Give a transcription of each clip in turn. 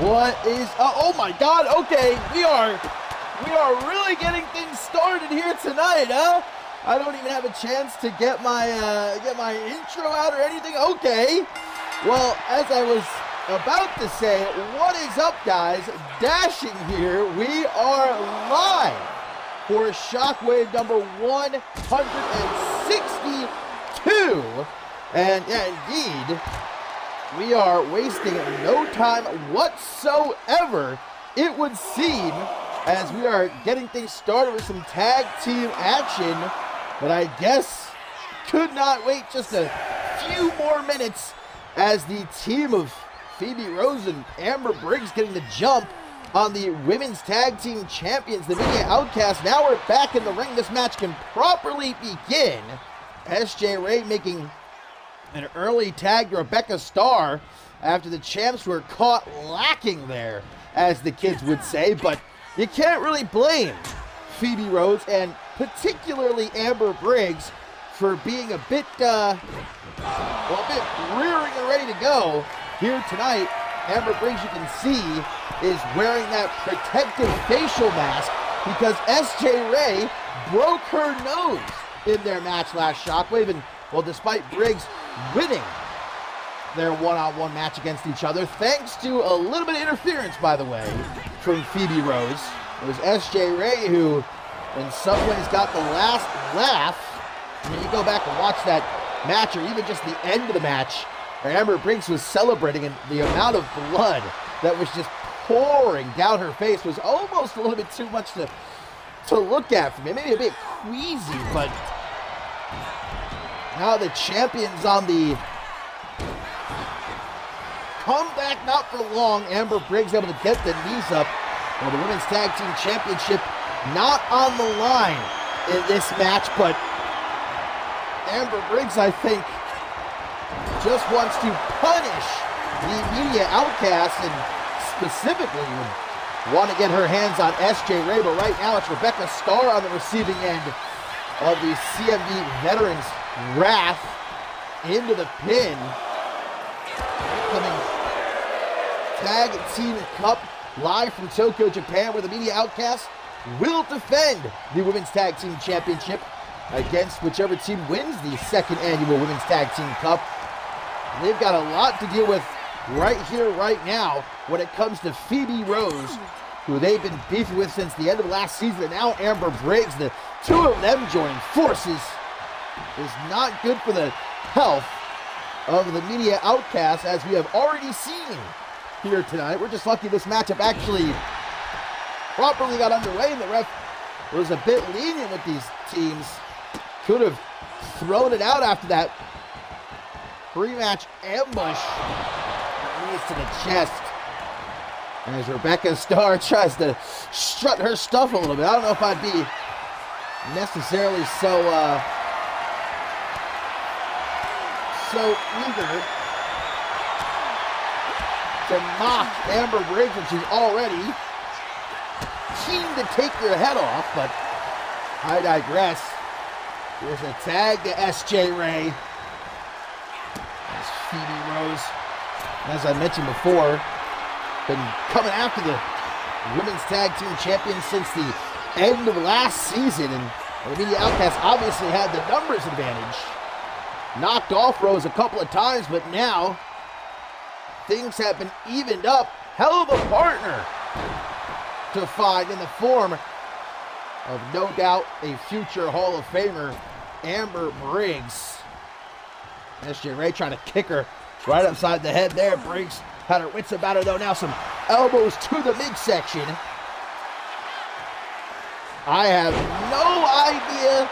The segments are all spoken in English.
What is, oh my God, okay, we are really getting things started here tonight, huh? I don't even have a chance to get my intro out or anything. Okay, well, as I was about to say, what is up, guys? Dashing here, we are live for Shockwave number 162, and yeah, indeed, we are wasting no time whatsoever, it would seem, as we are getting things started with some tag team action. But I guess could not wait just a few more minutes as the team of Phoebe Rose and Amber Briggs getting the jump on the women's tag team champions, the Mania Outcasts. Now we're back in the ring. This match can properly begin. SJ Ray making an early tag to Rebecca Starr after the champs were caught lacking there, as the kids would say. But you can't really blame Phoebe Rose and particularly Amber Briggs for being a bit rearing and ready to go here tonight. Amber Briggs, you can see, is wearing that protective facial mask because SJ Ray broke her nose in their match last Shockwave. And well, despite Briggs winning their one-on-one match against each other, thanks to a little bit of interference, by the way, from Phoebe Rose, it was SJ Ray who, in some ways, got the last laugh. I mean, you go back and watch that match, or even just the end of the match, where Amber Briggs was celebrating, and the amount of blood that was just pouring down her face was almost a little bit too much to look at for me. Maybe a bit queasy, but now the champions on the comeback, not for long. Amber Briggs able to get the knees up. Well, the Women's Tag Team Championship not on the line in this match, but Amber Briggs, I think, just wants to punish the media outcast and specifically would want to get her hands on SJ Ray, but right now it's Rebecca Starr on the receiving end of the CMV Veterans wrath into the pin. Coming Tag Team Cup live from Tokyo, Japan, where the media outcast will defend the Women's Tag Team Championship against whichever team wins the second annual Women's Tag Team Cup. They've got a lot to deal with right here, right now, when it comes to Phoebe Rose, who they've been beefing with since the end of last season, and now Amber Briggs. The two of them joining forces is not good for the health of the media outcast, as we have already seen here tonight. We're just lucky this matchup actually properly got underway, and the ref was a bit lenient with these teams. Could have thrown it out after that pre-match ambush. Knees to the chest as Rebecca Starr tries to strut her stuff a little bit. I don't know if I'd be necessarily so eager to mock Amber Briggs when she's already keen to take your head off, but I digress. There's a tag to SJ Ray. As Phoebe Rose, as I mentioned before, been coming after the Women's Tag Team Champions since the end of last season, and the media outcast obviously had the numbers advantage. Knocked off Rose a couple of times, but now things have been evened up. Hell of a partner to find in the form of no doubt a future Hall of Famer, Amber Briggs. SJ Ray trying to kick her right upside the head there. Briggs had her wits about her though. Now some elbows to the midsection. I have no idea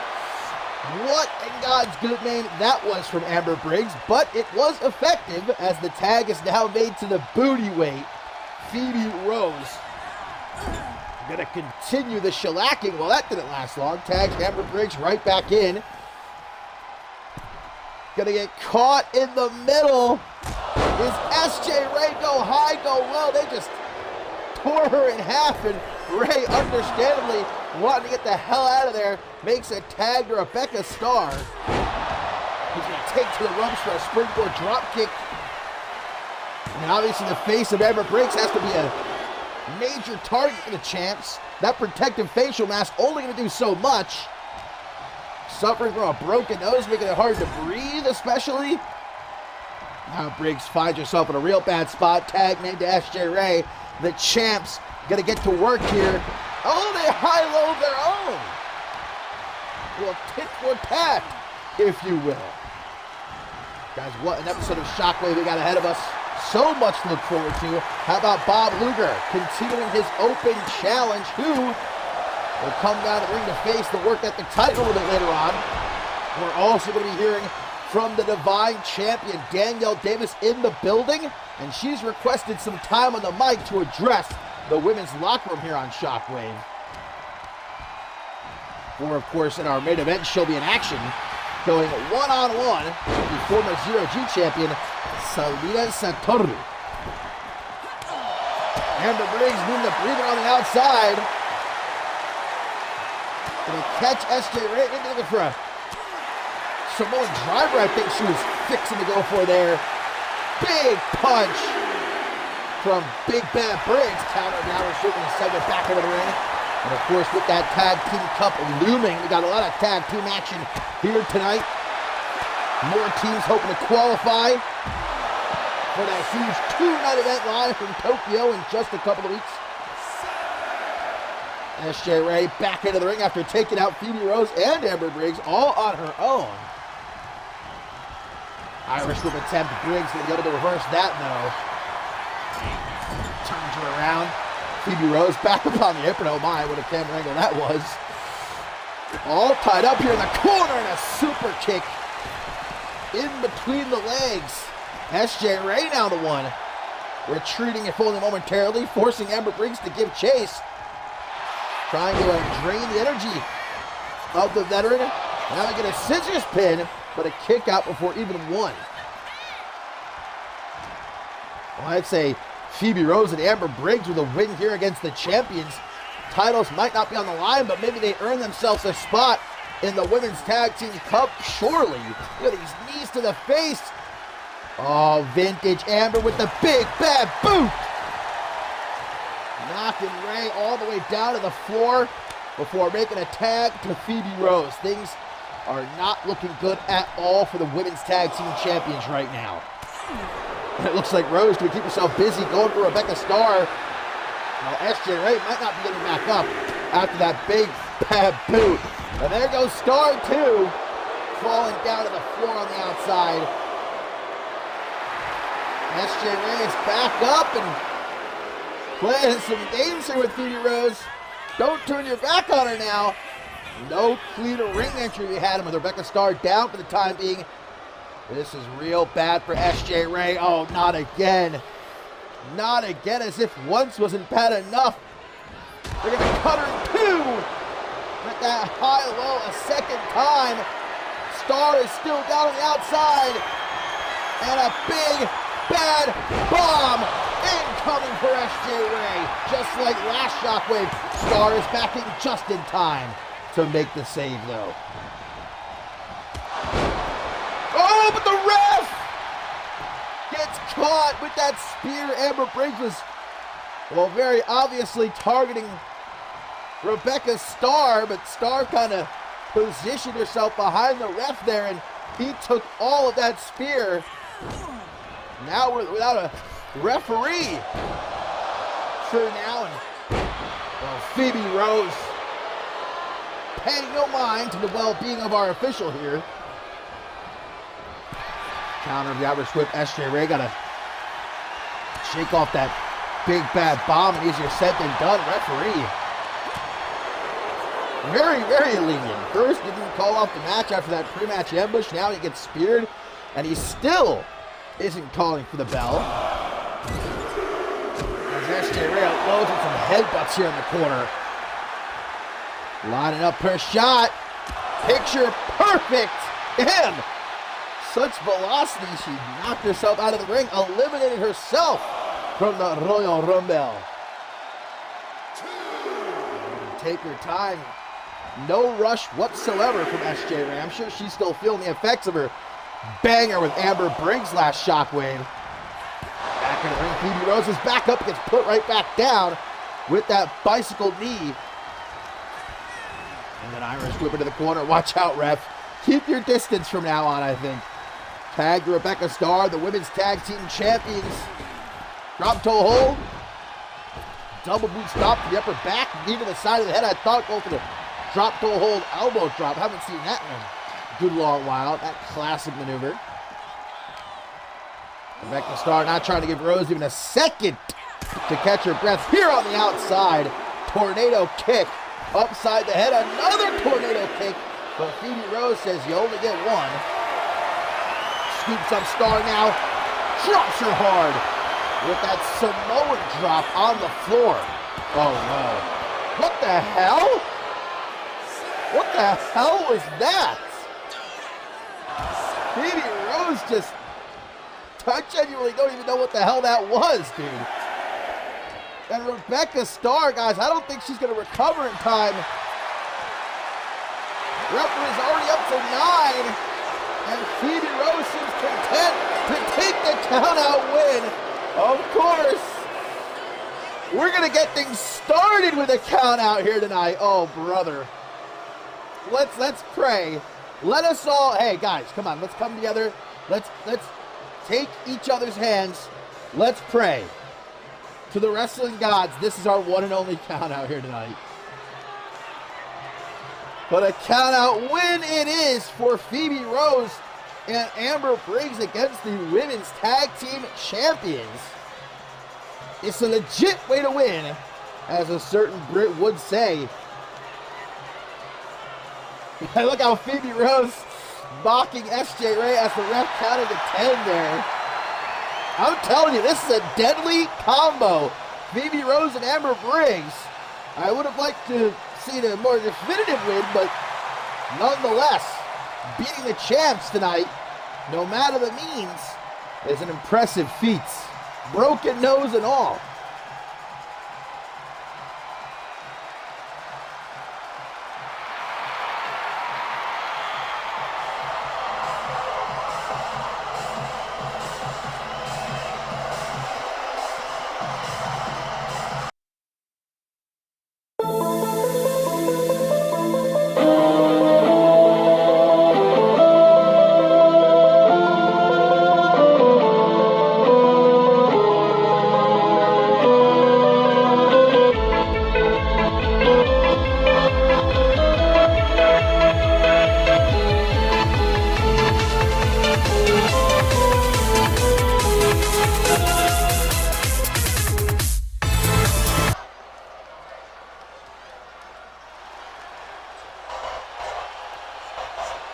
what in God's good name that was from Amber Briggs, but it was effective as the tag is now made to the booty weight. Phoebe Rose gonna continue the shellacking. Well, that didn't last long. Tags Amber Briggs right back in. Gonna get caught in the middle. Is SJ Ray go high, go low? They just tore her in half, and Ray, understandably wanting to get the hell out of there, makes a tag to Rebecca Starr. He's gonna take to the ropes for a springboard drop kick. And obviously the face of Amber Briggs has to be a major target for the champs. That protective facial mask only gonna do so much. Suffering from a broken nose, making it hard to breathe, especially. Now Briggs finds herself in a real bad spot. Tag made to SJ Ray. The champs gonna get to work here. Oh, they high-low their own. Well, tit for tat, if you will. Guys, what an episode of Shockwave we got ahead of us. So much to look forward to. How about Bob Luger continuing his open challenge? Who will come down the ring to face the Work Ethic title a little bit later on. We're also going to be hearing from the Divine Champion, Danielle Davis, in the building, and she's requested some time on the mic to address the women's locker room here on Shockwave. Or, of course, in our main event, she'll be in action, going one-on-one with the former Zero-G champion, Selina Satoru. Amber Briggs doing the breather on the outside. Gonna catch SJ Ray, maybe looking for a Samoan driver, I think she was fixing to go for there. Big punch from Big Bad Briggs. Counter down and shooting the segment back into the ring. And of course, with that Tag Team Cup looming, we got a lot of tag team action here tonight. More teams hoping to qualify for that huge two-night event live from Tokyo in just a couple of weeks. SJ Ray back into the ring after taking out Phoebe Rose and Amber Briggs all on her own. Irish whip attempt. Briggs going to be able to reverse that, though. Turns her around. Phoebe Rose back up on the apron. Oh my, what a camera angle that was. All tied up here in the corner, and a super kick in between the legs. SJ Ray now the one. Retreating if only momentarily, forcing Amber Briggs to give chase. Trying to drain the energy of the veteran. Now we get a scissors pin, but a kick out before even one. Well, I'd say Phoebe Rose and Amber Briggs with a win here against the champions. Titles might not be on the line, but maybe they earn themselves a spot in the Women's Tag Team Cup, surely. Look at these knees to the face. Oh, vintage Amber with the big bad boot. Knocking Ray all the way down to the floor before making a tag to Phoebe Rose. Things are not looking good at all for the Women's Tag Team Champions right now. It looks like Rose can keep herself busy going for Rebecca Starr. Now SJ Ray might not be getting back up after that big bad boot. And there goes Starr too, falling down to the floor on the outside. SJ Ray is back up and playing some games here with Phoebe Rose. Don't turn your back on her now. No clean ring entry we had him with Rebecca Starr down for the time being. This is real bad for SJ Ray. Oh, not again. Not again, as if once wasn't bad enough. They're going to cut her in two. With that high-low a second time. Starr is still down on the outside. And a big, bad bomb incoming for SJ Ray. Just like last Shockwave, Starr is backing just in time to make the save, though. Oh, but the ref gets caught with that spear. Amber Briggs was, well, very obviously targeting Rebecca Starr, but Starr kind of positioned herself behind the ref there, and he took all of that spear. Now we're without a referee. Sure now, and well, Phoebe Rose paying no mind to the well-being of our official here. Counter of the Irish whip. SJ Ray got to shake off that big bad bomb, and easier said than done. Referee very, very lenient. First, he didn't call off the match after that pre-match ambush. Now he gets speared, and he still isn't calling for the bell. As SJ Ray outloads with some headbutts here in the corner. Lining up her shot. Picture perfect. And such velocity, she knocked herself out of the ring, eliminating herself from the Royal Rumble. Take her time. No rush whatsoever from SJ Ray. I'm sure she's still feeling the effects of her banger with Amber Briggs last Shockwave. Back in the ring, Phoebe Rose is back up, gets put right back down with that bicycle knee. And then Irish whip into the corner. Watch out, ref. Keep your distance from now on, I think. Tag to Rebecca Starr, the Women's Tag Team Champions. Drop toe hold. Double boot stop to the upper back, knee to the side of the head. I thought go for the drop toe hold elbow drop. Haven't seen that in a good long while. That classic maneuver. Rebecca Starr not trying to give Rose even a second to catch her breath. Here on the outside, tornado kick upside the head. Another tornado kick, but Phoebe Rose says you only get one. Scoops up Starr now, drops her hard with that Samoan drop on the floor. Oh no. What the hell? What the hell was that? Phoebe Rose just, I genuinely don't even know what the hell that was, dude. And Rebecca Starr, guys, I don't think she's going to recover in time. Referee's already up to 9. And Phoebe Rose seems content to take the count-out win. Of course. We're going to get things started with a count-out here tonight. Oh, brother. Let's pray. Let us all, hey, guys, come on. Let's come together. Let's take each other's hands. Let's pray. To the wrestling gods, this is our one and only count-out here tonight. But a count-out win it is for Phoebe Rose and Amber Briggs against the Women's Tag Team Champions. It's a legit way to win, as a certain Brit would say. Look how Phoebe Rose mocking SJ Ray as the ref counted to 10 there. I'm telling you, this is a deadly combo. Phoebe Rose and Amber Briggs. I would have liked to see a more definitive win, but nonetheless, beating the champs tonight, no matter the means, is an impressive feat. Broken nose and all.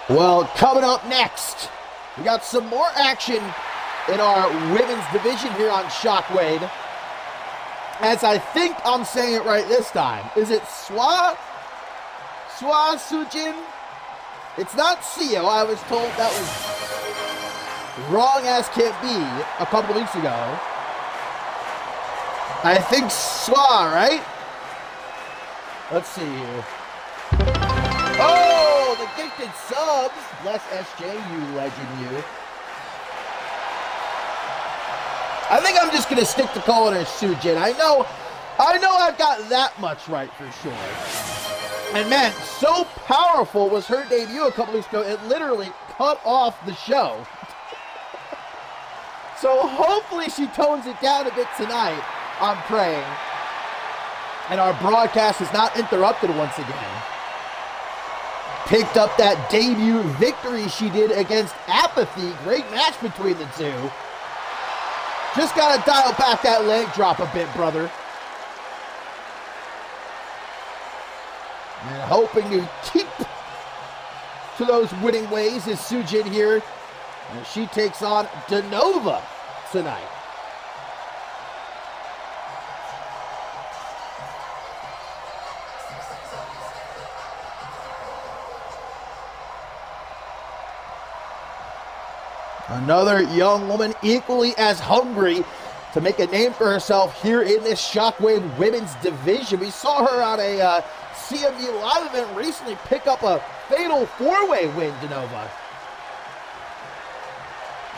Well, coming up next, we got some more action in our women's division here on Shockwave. As I think I'm saying it right this time. Is it Swa Sujin? It's not Seo. I was told that was wrong as can be a couple weeks ago. I think Swa, right? Let's see here. Oh, the gifted subs. Bless SJ, you legend, you. I think I'm just going to stick to calling her Sujin. I know I've got that much right for sure. And man, so powerful was her debut a couple weeks ago, it literally cut off the show. So hopefully she tones it down a bit tonight, I'm praying. And our broadcast is not interrupted once again. Picked up that debut victory she did against Apathy. Great match between the two. Just got to dial back that leg drop a bit, brother. And hoping to keep to those winning ways is Sujin here. And she takes on Denova tonight. Another young woman equally as hungry to make a name for herself here in this Shockwave women's division. We saw her on a CMV Live event recently pick up a fatal four-way win, Denova.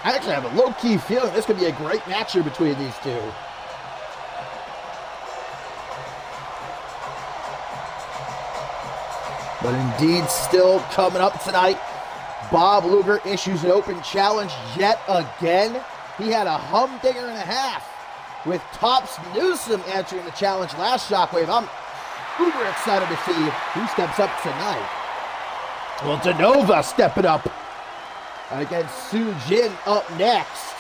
I actually have a low-key feeling this could be a great match here between these two. But indeed, still coming up tonight, Bob Luger issues an open challenge yet again. He had a humdinger and a half with Tops Newsom answering the challenge last Shockwave. I'm uber excited to see who steps up tonight. Well, Denova stepping up against Sujin up next.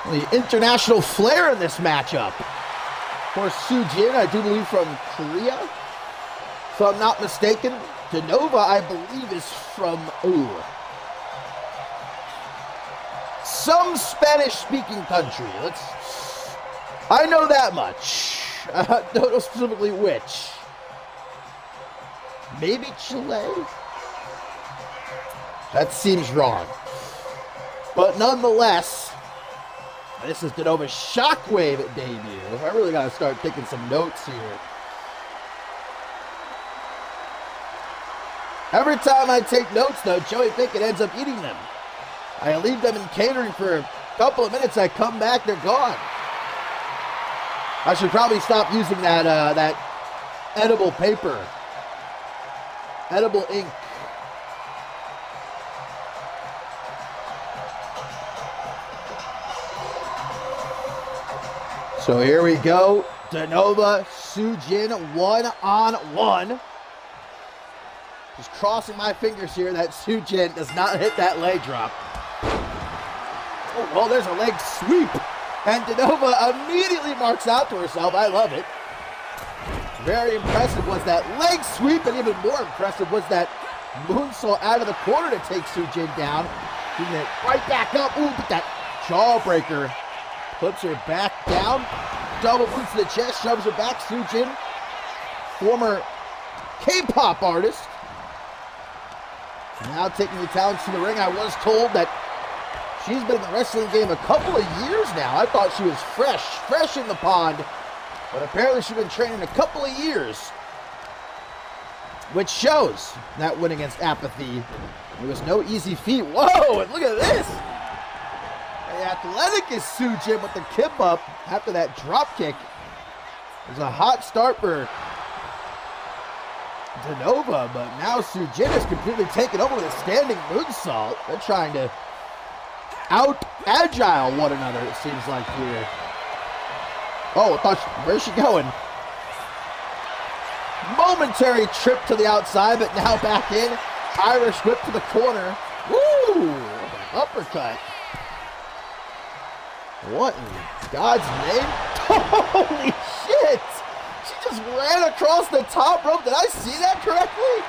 The international flair in this matchup. Of course, Sujin, I do believe from Korea. If I'm not mistaken, Denova, I believe, is from, some Spanish-speaking country. I know that much. I don't know specifically which. Maybe Chile? That seems wrong. But nonetheless, this is Denova's Shockwave debut. I really got to start taking some notes here. Every time I take notes, though, Joey Pickett ends up eating them. I leave them in catering for a couple of minutes. I come back, they're gone. I should probably stop using that edible paper. Edible ink. So here we go. Denova, Sujin, one-on-one. Just crossing my fingers here that Sujin does not hit that leg drop. Oh, well, there's a leg sweep. And Denova immediately marks out to herself. I love it. Very impressive was that leg sweep, and even more impressive was that moonsault out of the corner to take Sujin down. Bringing it right back up. Ooh, but that jawbreaker puts her back down. Double boots to the chest, shoves her back. Sujin, former K-pop artist. Now taking the talents to the ring. I was told that she's been in the wrestling game a couple of years now. I thought she was fresh in the pond. But apparently she's been training a couple of years. Which shows that win against Apathy. It was no easy feat. Whoa, and look at this. The athletic is Sujin with the kip up after that drop kick. It was a hot start for Denova, but now Sujin is completely taken over with a standing moonsault. They're trying to out-agile one another, it seems like here. Oh, where's she going? Momentary trip to the outside, but now back in. Irish whip to the corner. Woo! Uppercut. What in God's name? Holy shit! She just ran across the top rope. Did I see that correctly?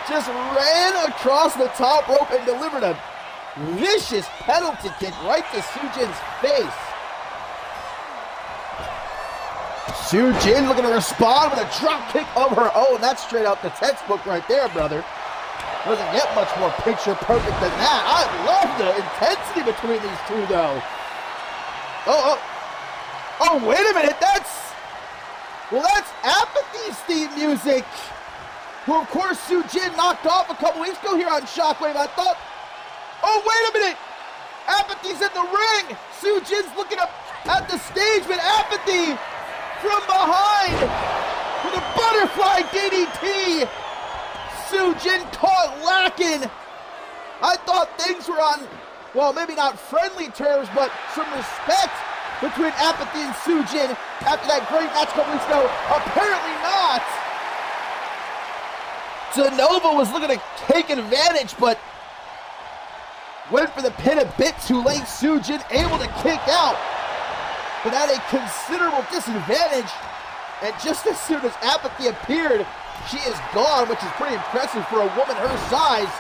Just ran across the top rope and delivered a vicious penalty kick right to Sujin's face. Sujin looking to respond with a drop kick of her own. That's straight out the textbook right there, brother. Doesn't get much more picture perfect than that. I love the intensity between these two, though. Oh, wait a minute. That's Apathy's theme music, who, of course, Sujin knocked off a couple weeks ago here on Shockwave. I thought, oh, wait a minute. Apathy's in the ring. Sujin's looking up at the stage, but Apathy from behind with a butterfly DDT. Sujin caught lacking. I thought things were on, well, maybe not friendly terms, but some respect between Apathy and Sujin after that great match a couple weeks ago. Apparently not. Denova was looking to take advantage, but went for the pin a bit too late. Sujin able to kick out, but at a considerable disadvantage. And just as soon as Apathy appeared, she is gone, which is pretty impressive for a woman her size.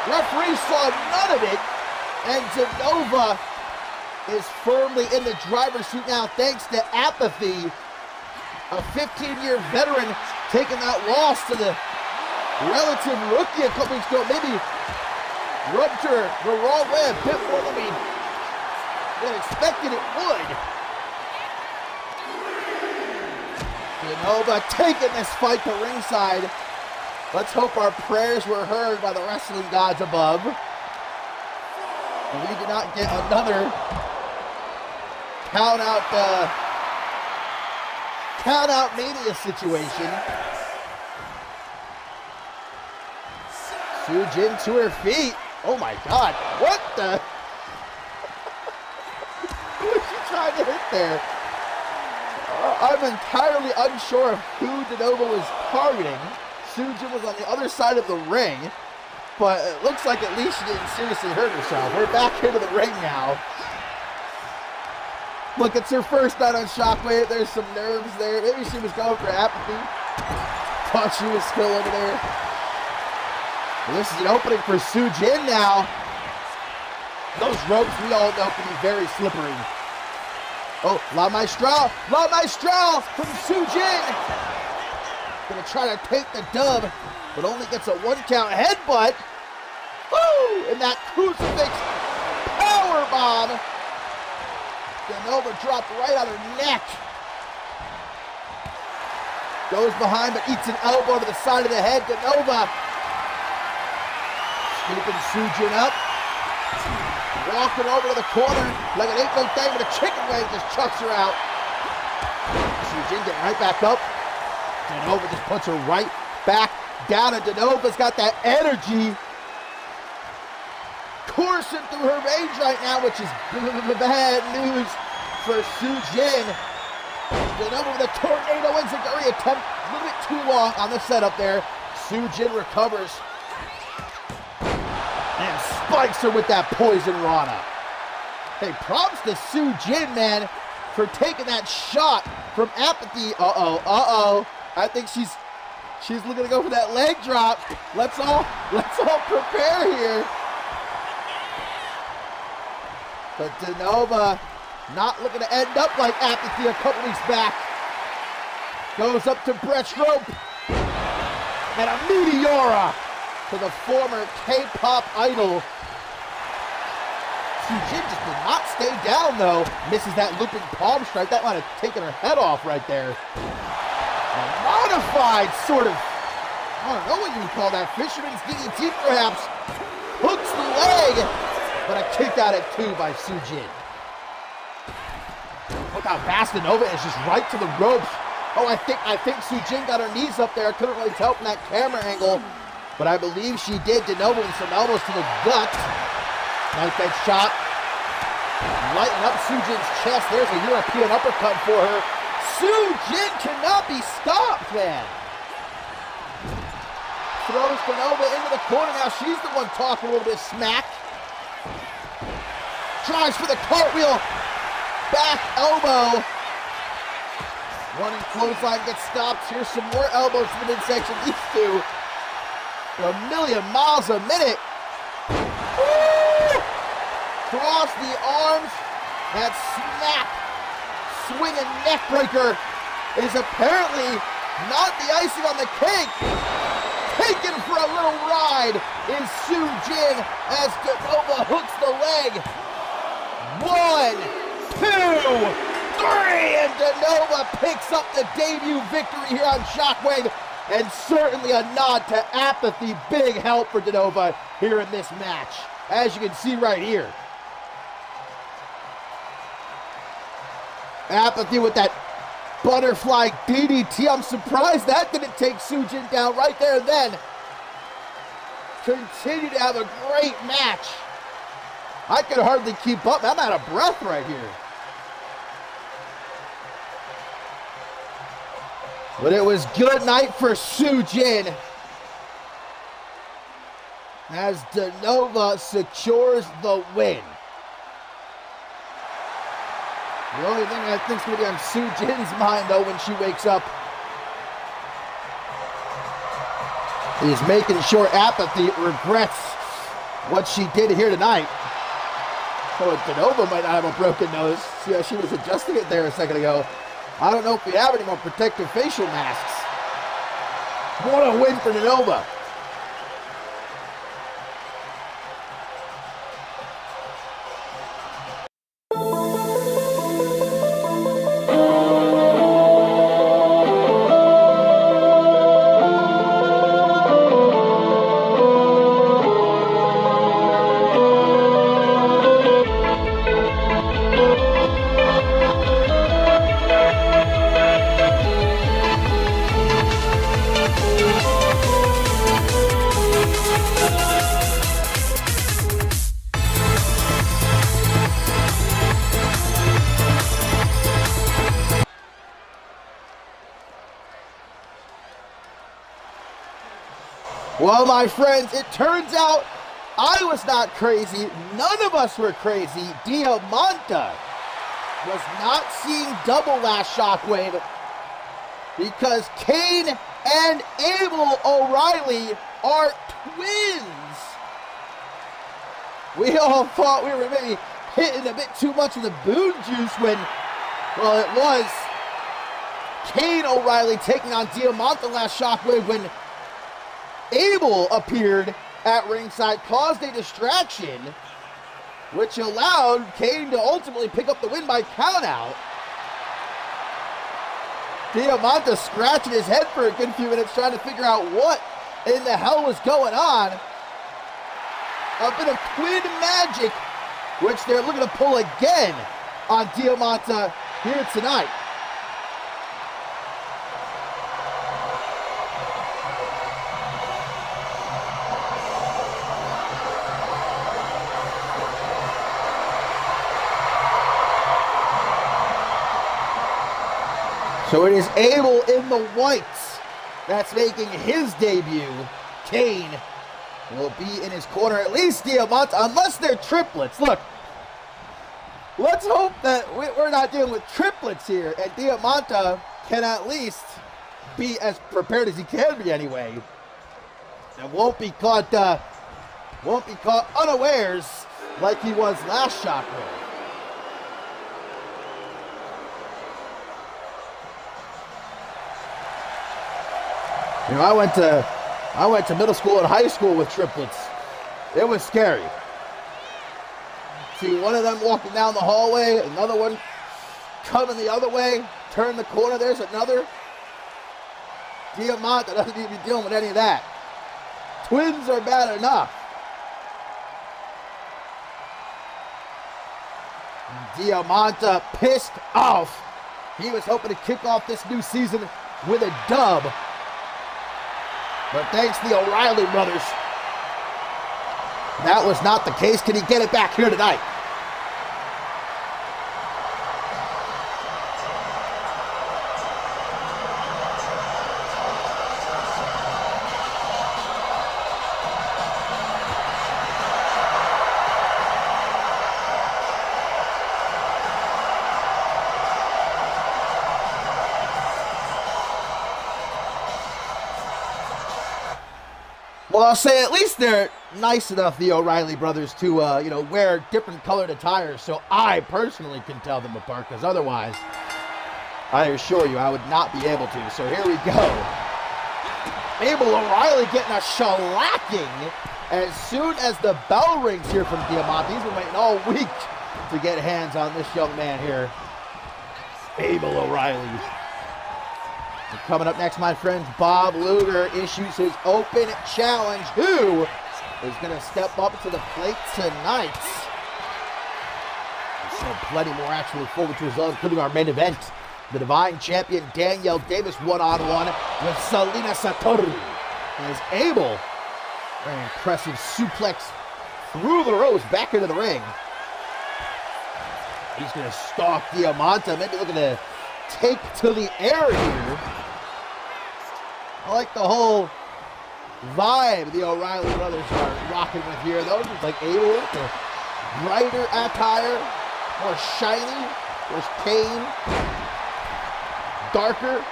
Referee saw none of it, and Denova is firmly in the driver's seat now thanks to Apathy, a 15-year veteran, taking that loss to the relative rookie a couple weeks ago. Maybe rubbed her the wrong way a bit more than expected it would. Denova taking this fight to ringside. Let's hope our prayers were heard by the wrestling gods above. And we did not get another count out mania situation. Sujin to her feet. Oh my God, what the? Who was she trying to hit there? I'm entirely unsure of who Denova was targeting. Sujin was on the other side of the ring, but it looks like at least she didn't seriously hurt herself. We're back into the ring now. Look, it's her first night on Shockwave. There's some nerves there. Maybe she was going for Apathy. Thought she was still over there. Well, this is an opening for Sujin now. Those ropes, we all know, can be very slippery. Oh, La Maestral from Sujin. Gonna try to take the dub, but only gets a 1 count headbutt. Woo! And that crucifix power bomb. Denova dropped right on her neck. Goes behind, but eats an elbow to the side of the head. Denova scooping Sujin up. Walking over to the corner like it ain't no thing, but a chicken wing just chucks her out. Sujin getting right back up. Denova just puts her right back down, and Denova's got that energy coursing through her veins right now, which is bad news for Sujin. Denova with a tornado enziguri attempt, a little bit too long on the setup there. Sujin recovers and spikes her with that poison rana. Hey, props to Sujin, man, for taking that shot from Apathy. I think she's looking to go for that leg drop. Let's all prepare here. But Denova not looking to end up like Apathy a couple weeks back. Goes up to breaststroke. And a meteora to the former K-pop idol. Sujin just did not stay down, though. Misses that looping palm strike. That might have taken her head off right there. A modified sort of, I don't know what you would call that, fisherman's DDT perhaps. Hooks the leg, but a kick out at 2 by Sujin. Look how fast Nova is, just right to the ropes. Oh, I think Sujin got her knees up there. I couldn't really tell from that camera angle, but I believe she did. Nova with some elbows to the gut. Nice that shot. Lighten up Sujin's chest. There's a European uppercut for her. Sujin cannot be stopped, man. Throws Nova into the corner. Now she's the one talking a little bit of smack. Tries for the cartwheel. Back elbow. Running clothesline gets stopped. Here's some more elbows to the midsection. These two are a million miles a minute. Woo! Cross the arms. That snap, swinging neck breaker is apparently not the icing on the cake. Taken for a little ride is Sujin as Nova hooks the leg. 1, 2, 3, and Nova picks up the debut victory here on Shockwave, and certainly a nod to Apathy. Big help for Nova here in this match, as you can see right here. Apathy with that butterfly DDT. I'm surprised that didn't take Sujin down right there and then. Continue to have a great match. I could hardly keep up. I'm out of breath right here. But it was good night for Sujin as Nova secures the win. The only thing I think is going to be on Sujin's mind, though, when she wakes up is making sure Apathy regrets what she did here tonight. So Nova might not have a broken nose. See how she was adjusting it there a second ago. I don't know if we have any more protective facial masks. What a win for Nova. Well, my friends, it turns out I was not crazy. None of us were crazy. Diamante was not seeing double last Shockwave because Kane and Abel O'Reilly are twins. We all thought we were maybe hitting a bit too much of the Boone juice when, well, it was Kane O'Reilly taking on Diamante last Shockwave when Abel appeared at ringside, caused a distraction, which allowed Kane to ultimately pick up the win by countout. Diamante scratching his head for a good few minutes trying to figure out what in the hell was going on. A bit of twin magic, which they're looking to pull again on Diamante here tonight. So it is Abel in the whites that's making his debut. Kane will be in his corner, at least Diamante, unless they're triplets. Look, let's hope that we're not dealing with triplets here, and Diamante can at least be as prepared as he can be anyway. And won't be caught unawares like he was last Shockwave. You know, I went to middle school and high school with triplets. It was scary. See one of them walking down the hallway, another one coming the other way, turn the corner, there's another. Diamante doesn't need to be dealing with any of that. Twins are bad enough. Diamante pissed off. He was hoping to kick off this new season with a dub. But thanks to the O'Reilly brothers, that was not the case. Can he get it back here tonight? Well, I'll say at least they're nice enough, the O'Reilly brothers, to, wear different colored attire so I personally can tell them apart, because otherwise, I assure you, I would not be able to. So here we go. Abel O'Reilly getting a shellacking as soon as the bell rings here from Diamante. He's been waiting all week to get hands on this young man here. Abel O'Reilly. And coming up next, my friends, Bob Luger issues his open challenge. Who is going to step up to the plate tonight? There's still plenty more action to look forward to as well, including our main event. The Divine Champion Danielle Davis one-on-one with Selina Satoru. And is able, very impressive suplex through the ropes back into the ring. He's going to stalk Diamante, maybe looking to take to the air here. I like the whole vibe the O'Reilly brothers are rocking with here, though. Just like Abel, the brighter attire, more shiny. There's Kane, darker.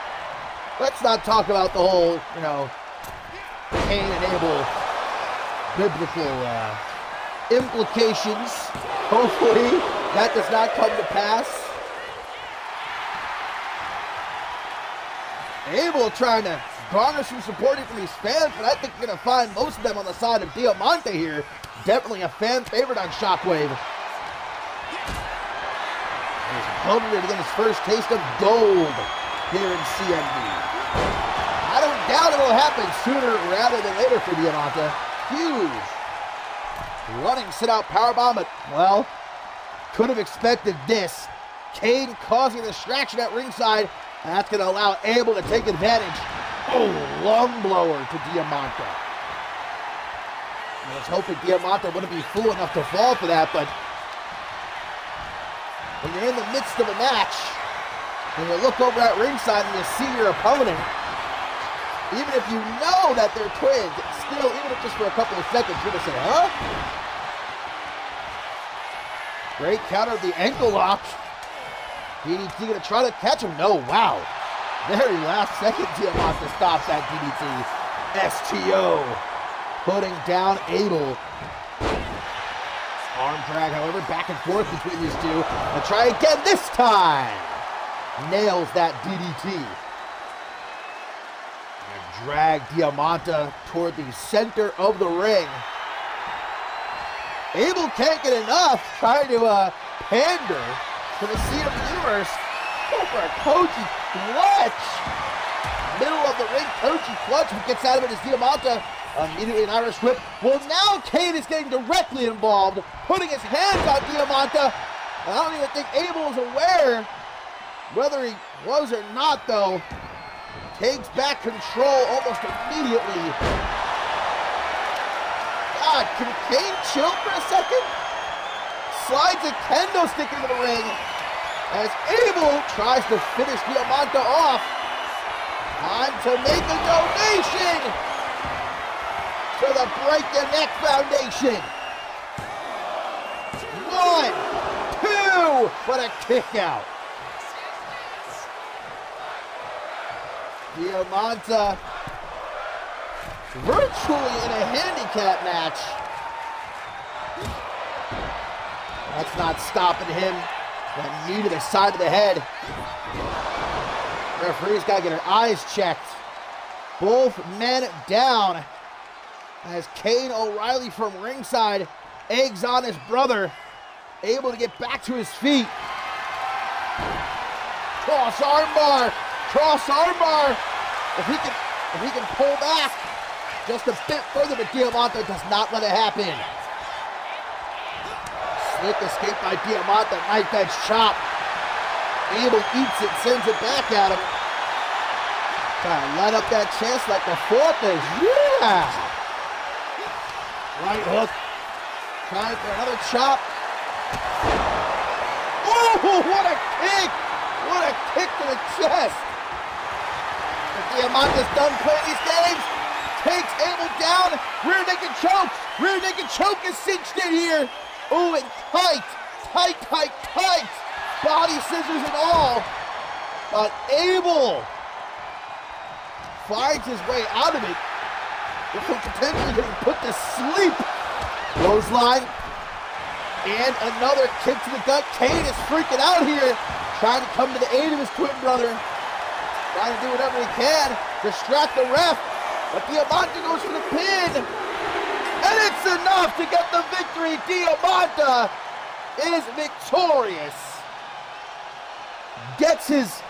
Let's not talk about the whole, Kane and Abel biblical implications. Hopefully that does not come to pass. Abel trying to garner some support from these fans, but I think you're going to find most of them on the side of Diamante here. Definitely a fan favorite on Shockwave. He's hungry to get his first taste of gold here in CMV. I don't doubt it will happen sooner rather than later for Diamante. Huge running sit-out powerbomb, but, well, could have expected this. Kane causing a distraction at ringside, and that's going to allow Abel to take advantage. Oh, lung blower to Diamante. I was hoping Diamante wouldn't be fool enough to fall for that, but when you're in the midst of a match, and you look over at ringside and you see your opponent, even if you know that they're twins, still, even if just for a couple of seconds, you're going to say, huh? Great counter of the ankle lock. DDT going to try to catch him. No, wow. Very last second, Diamante stops that DDT. STO. Putting down Abel. Arm drag, however, back and forth between these two. And try again this time. Nails that DDT. And drag Diamante toward the center of the ring. Abel can't get enough, trying to pander to the seat of the universe. Over a Koji clutch. Middle of the ring, Koji clutch. What gets out of it is Diamante. Immediately an Irish whip. Well, now Kane is getting directly involved, putting his hands on Diamante. I don't even think Abel is aware whether he was or not, though. Takes back control almost immediately. God, can Kane chill for a second? Slides a kendo stick into the ring as Abel tries to finish Diamante off. Time to make a donation to the Break Your Neck Foundation. 1, 2, what a kick out. Diamante virtually in a handicap match. That's not stopping him. That knee to the side of the head. Referee's got to get her eyes checked. Both men down as Kane O'Reilly from ringside eggs on his brother, able to get back to his feet. Cross armbar. If he can pull back just a bit further, but Diamante does not let it happen. Slick escape by Diamante, knife edge chop. Abel eats it, sends it back at him. Trying to light up that chest like the fourth is, yeah! Right hook. Trying for another chop. Oh, what a kick! What a kick to the chest! But Diamante's done playing these games. Takes Abel down. Rear naked choke. Rear naked choke is cinched in here. Oh, and tight. Body scissors and all. But Abel finds his way out of it. Before potentially getting put to sleep. Clothesline. And another kick to the gut. Kane is freaking out here. Trying to come to the aid of his twin brother. Trying to do whatever he can. Distract the ref. But Diamante goes for the pin. And it's enough to get the victory. Diamante is victorious. Gets his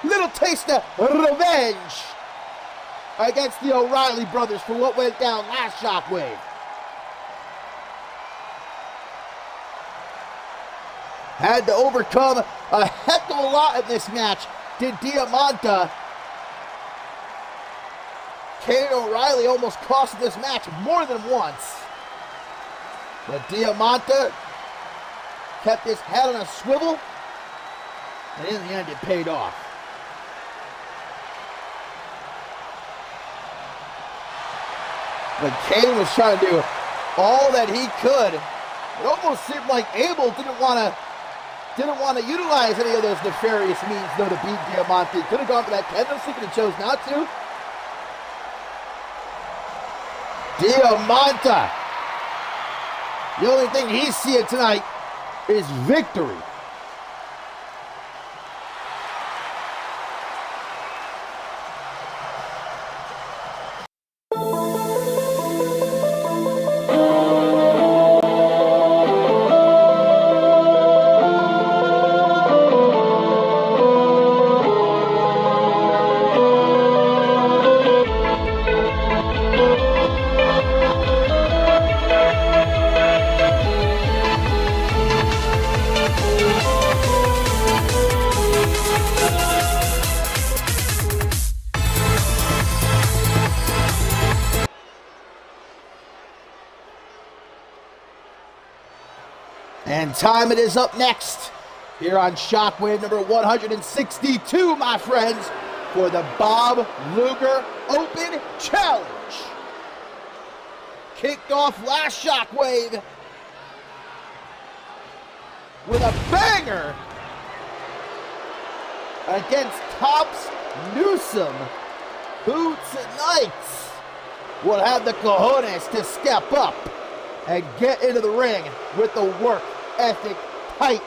little taste of revenge against the O'Reilly brothers for what went down last Shockwave. Had to overcome a heck of a lot in this match. Did Diamante. Kane O'Reilly almost cost this match more than once. But Diamante kept his head on a swivel. And in the end, it paid off. But Kane was trying to do all that he could. It almost seemed like Abel didn't want to utilize any of those nefarious means, though, to beat Diamante. Could have gone for that tendency, but he chose not to. Diamante. The only thing he's seeing tonight is victory. And time it is up next here on Shockwave number 162, my friends, for the Bob Luger Open Challenge. Kicked off last Shockwave with a banger against Tops Newsom, who tonight will have the cojones to step up and get into the ring with the work ethic titan.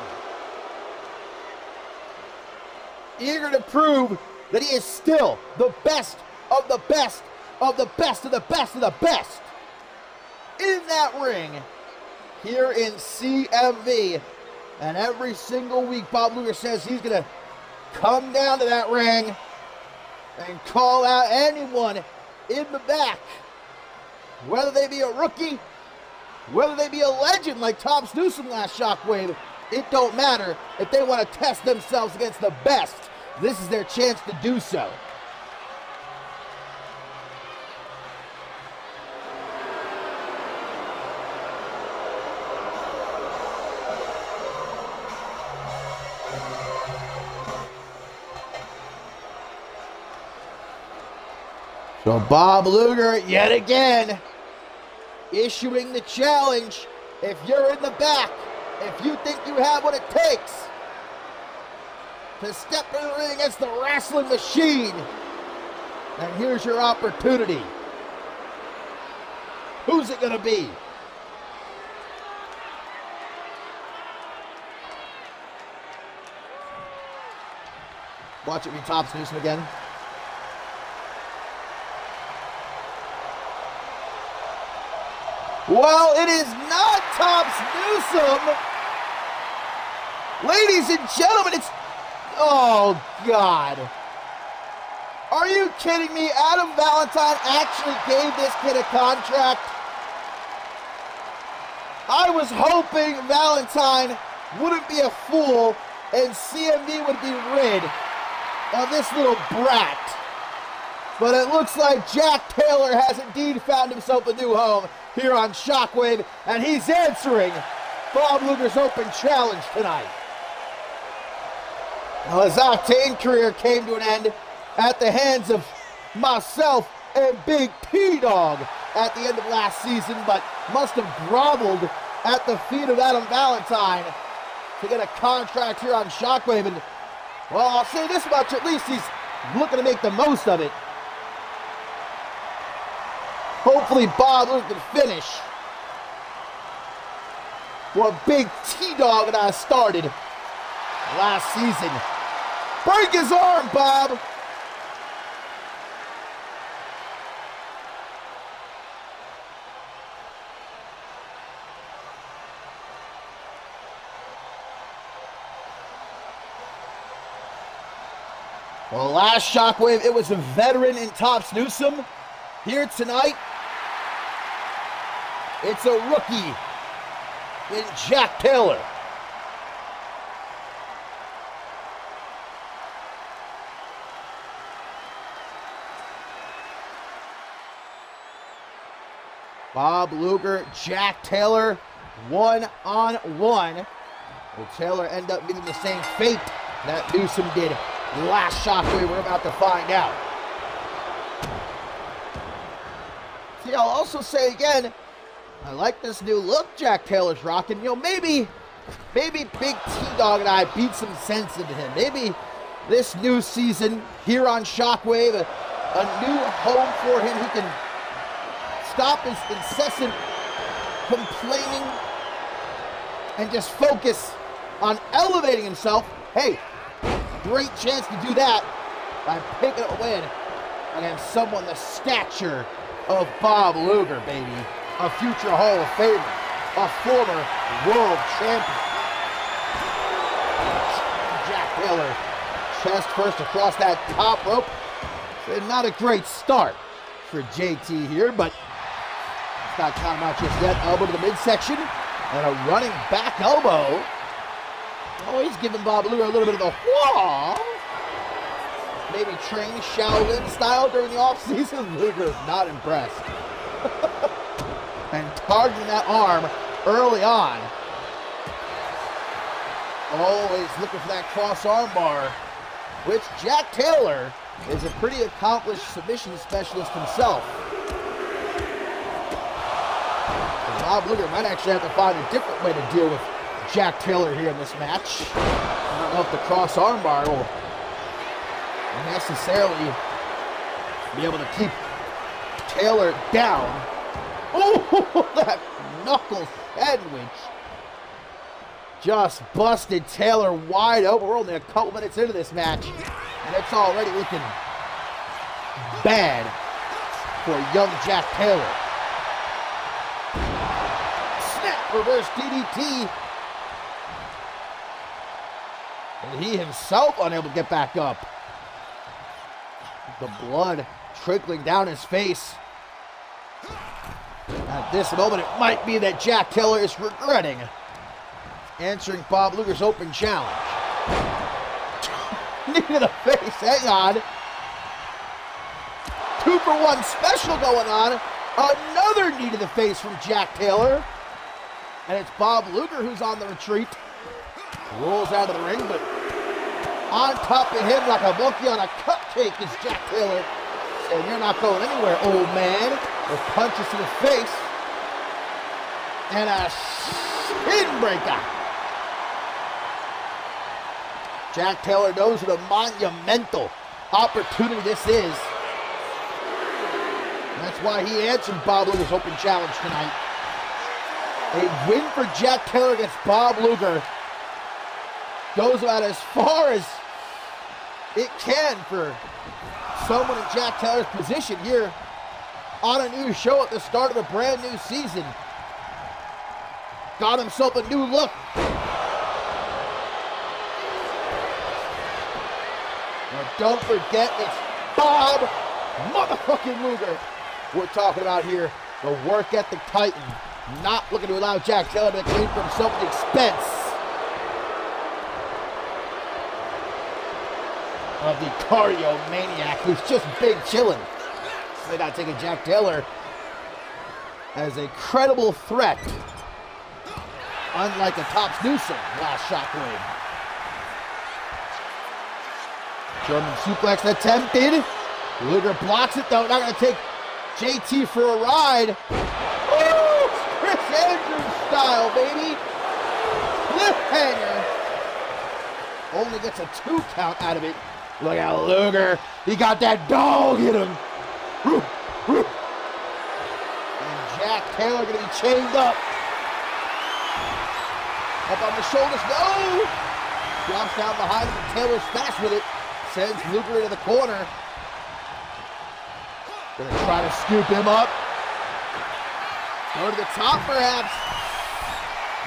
Eager to prove that he is still the best of the best of the best of the best of the best in that ring here in CMV. And every single week, Bob Luger says he's going to come down to that ring and call out anyone in the back, whether they be a rookie, whether they be a legend like Tops Newsom last Shockwave. It don't matter. If they want to test themselves against the best, this is their chance to do so. So Bob Luger, yet again, issuing the challenge. If you're in the back, if you think you have what it takes to step in the ring against the wrestling machine, then here's your opportunity. Who's it gonna be? Watch it be Tops Newsom again. Well, it is not Tops Newsome. Ladies and gentlemen, it's... Oh, God. Are you kidding me? Adam Valentine actually gave this kid a contract. I was hoping Valentine wouldn't be a fool and CMV would be rid of this little brat. But it looks like Jack Taylor has indeed found himself a new home here on Shockwave, and he's answering Bob Luger's open challenge tonight. Now, his Octane career came to an end at the hands of myself and Big P-Dog at the end of last season, but must have groveled at the feet of Adam Valentine to get a contract here on Shockwave. And, well, I'll say this much, at least he's looking to make the most of it. Hopefully Bob Luger can finish what Big T-Dog and I started last season. Break his arm, Bob! Well, last Shockwave, it was a veteran in Tops Newsome. Here tonight, it's a rookie in Jack Taylor. Bob Luger, Jack Taylor, one-on-one. Will Taylor end up meeting the same fate that Newsome did last Shockwave? We're about to find out. See, I'll also say again, I like this new look Jack Taylor's rocking. You know, maybe Big T-Dog and I beat some sense into him. Maybe this new season here on Shockwave, a new home for him. He can stop his incessant complaining and just focus on elevating himself. Hey, great chance to do that by picking up a win against someone the stature of Bob Luger, baby. A future Hall of Famer, a former world champion. Jack Taylor, chest first across that top rope. So not a great start for JT here, but it's not counting out just yet. Elbow to the midsection and a running back elbow. Oh, he's giving Bob Luger a little bit of the whoa. Maybe trained Shaolin style during the offseason. Luger is not impressed. And targeting that arm early on. Always looking for that cross arm bar, which Jack Taylor is a pretty accomplished submission specialist himself. And Bob Luger might actually have to find a different way to deal with Jack Taylor here in this match. I don't know if the cross arm bar will necessarily be able to keep Taylor down. Oh, that knuckle sandwich just busted Taylor wide open. We're only a couple minutes into this match, and it's already looking bad for young Jack Taylor. Snap reverse DDT. And he himself unable to get back up. The blood trickling down his face. At this moment, it might be that Jack Taylor is regretting answering Bob Luger's open challenge. Knee to the face, hang on. 2-for-1 special going on. Another knee to the face from Jack Taylor. And it's Bob Luger who's on the retreat. Rolls out of the ring, but on top of him like a monkey on a cupcake is Jack Taylor. And you're not going anywhere, old man. With punches to the face. And a shin breaker. Jack Taylor knows what a monumental opportunity this is. And that's why he answered Bob Luger's open challenge tonight. A win for Jack Taylor against Bob Luger goes about as far as it can for someone in Jack Taylor's position here on a new show at the start of a brand new season got himself a new look. Now don't forget, it's Bob motherfucking Luger we're talking about here. The work ethic titan, not looking to allow Jack Taylor to claim for himself the expense of the cardio maniac who's just big chillin'. They're not taking Jack Taylor as a credible threat, unlike a Tops Newsom last Shockwave. German suplex attempted. Luger blocks it though, not gonna take JT for a ride. Oh, Chris Andrews style, baby. Cliffhanger. Only gets a 2 count out of it. Look at Luger. He got that dog in him. And Jack Taylor gonna be chained up. Up on the shoulders. No! Drops down behind him. Taylor smash with it. Sends Luger into the corner. Gonna try to scoop him up. Go to the top, perhaps.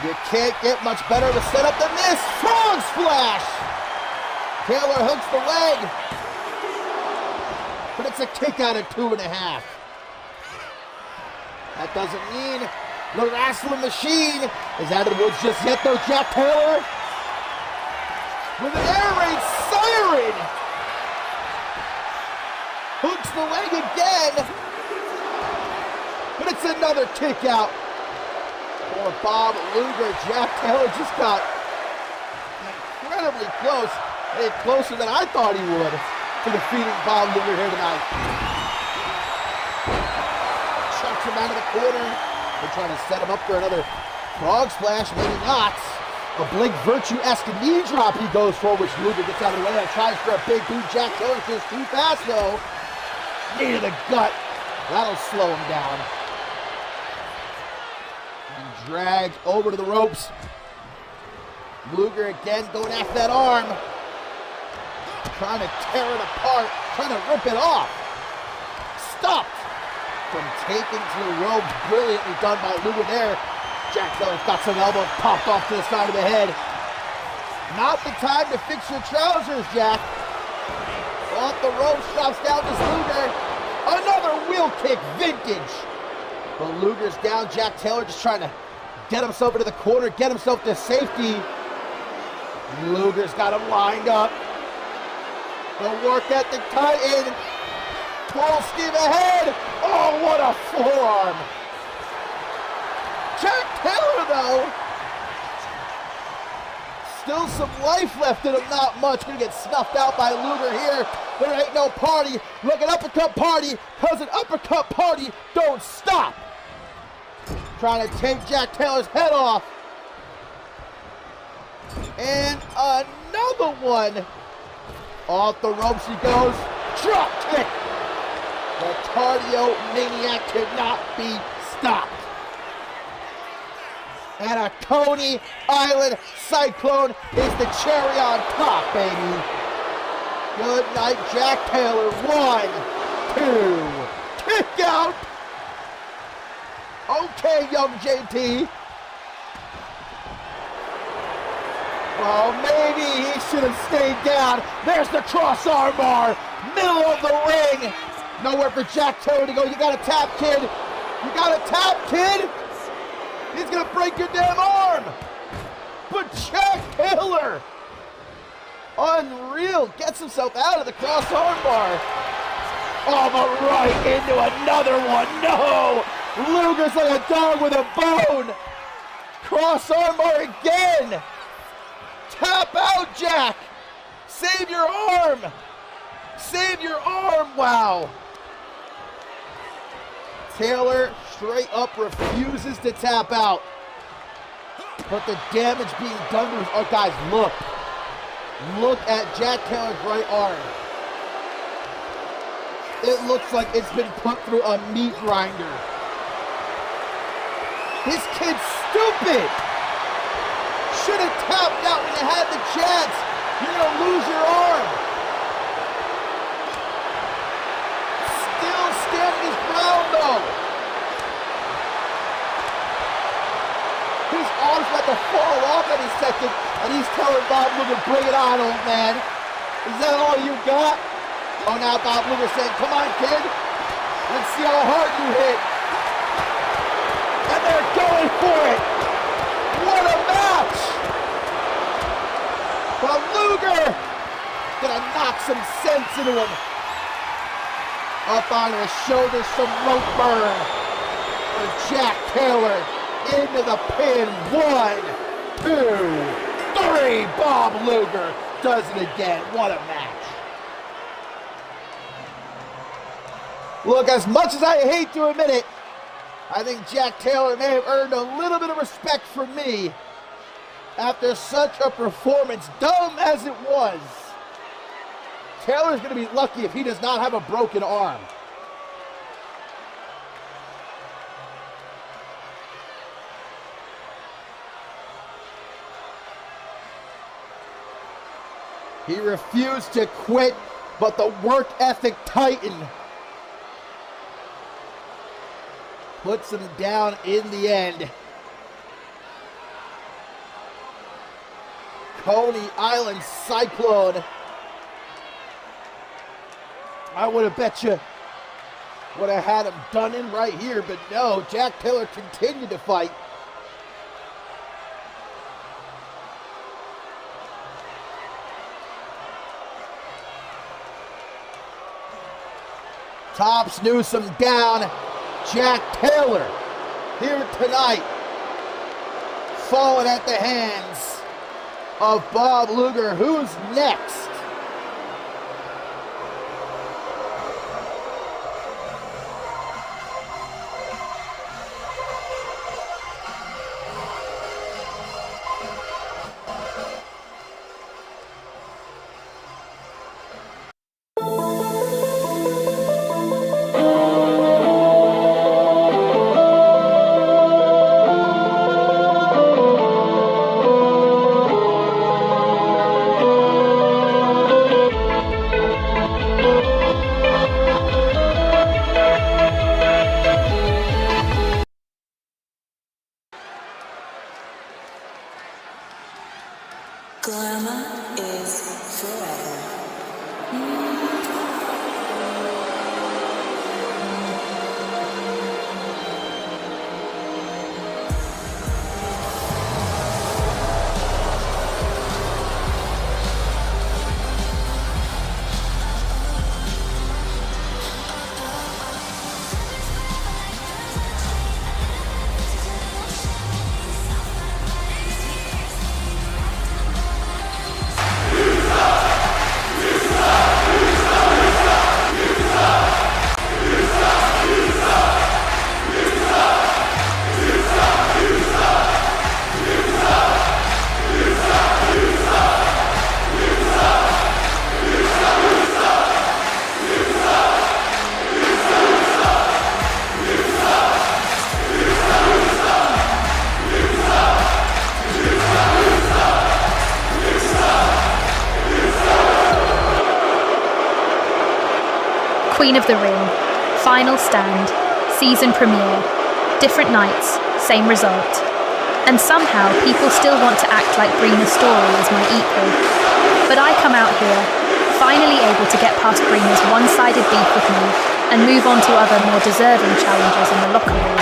You can't get much better of a setup than this. Frog splash! Taylor hooks the leg. But it's a kick out at 2.5. That doesn't mean the wrestling machine is out of the woods just yet, though. Jack Taylor with an air raid siren. Hooks the leg again. But it's another kick out for Bob Luger. Jack Taylor just got incredibly close. Hey, closer than I thought he would to defeating Bob Luger here tonight. Chucks him out of the corner. They're trying to set him up for another frog splash, maybe not. A Blake Virtue-esque knee drop he goes for, which Luger gets out of the way. Tries for a big boot. Jack Taylor just too fast, though. Knee to the gut. That'll slow him down. And dragged over to the ropes. Luger again going after that arm. Trying to tear it apart. Trying to rip it off. Stopped from taking to the ropes. Brilliantly done by Luger there. Jack Taylor's got some elbows popped off to the side of the head. Not the time to fix your trousers, Jack. Off the ropes, drops down to Luger. Another wheel kick, vintage. But Luger's down. Jack Taylor just trying to get himself into the corner, get himself to safety. Luger's got him lined up. The work ethic titan. Full steam ahead. Oh, what a forearm. Jack Taylor, though, still some life left in him, not much. Gonna get snuffed out by Luger here. There ain't no party. Look at uppercut party, cause an uppercut party don't stop. Trying to take Jack Taylor's head off. And another one. Off the ropes he goes. Drop kick. The cardio maniac cannot be stopped. And a Coney Island Cyclone is the cherry on top, baby. Good night, Jack Taylor. 1, 2, kick out. Okay, young JT. Well, maybe he should have stayed down. There's the cross arm bar. Middle of the ring. Nowhere for Jack Taylor to go. You got to tap, kid. You got to tap, kid. He's going to break your damn arm. But Jack Taylor, unreal, gets himself out of the cross arm bar. Oh, but right into another one. No. Luger's like a dog with a bone. Cross arm bar again. Tap out, Jack. Save your arm. Save your arm. Wow. Taylor straight up refuses to tap out. But the damage being done to his... Oh, guys, look. Look at Jack Taylor's right arm. It looks like it's been put through a meat grinder. This kid's stupid. Should have tapped out when you had the chance. You're going to lose your arm. Still standing his ground, though. His about to fall off any second, and he's telling Bob Luger, bring it on, old man. Is that all you got? Oh, now Bob Luger saying, come on, kid. Let's see how hard you hit. And they're going for it. What a match. But Luger gonna knock some sense into him. Up onto his shoulders, some rope burn. For Jack Taylor into the pin. 1, 2, 3. Bob Luger does it again. What a match. Look, as much as I hate to admit it, I think Jack Taylor may have earned a little bit of respect from me after such a performance, dumb as it was. Taylor's going to be lucky if he does not have a broken arm. He refused to quit, but the work ethic titan puts him down in the end. Coney Island Cyclone. I would have bet you would have had him done in right here, but no, Jack Taylor continued to fight. Tops Newsom down. Jack Taylor here tonight, falling at the hands of Bob Luger. Who's next? Glamour is forever. Queen of the Ring, final stand, season premiere, different nights, same result. And somehow people still want to act like Brina's story is my equal. But I come out here, finally able to get past Brina's one-sided beef with me and move on to other more deserving challenges in the locker room.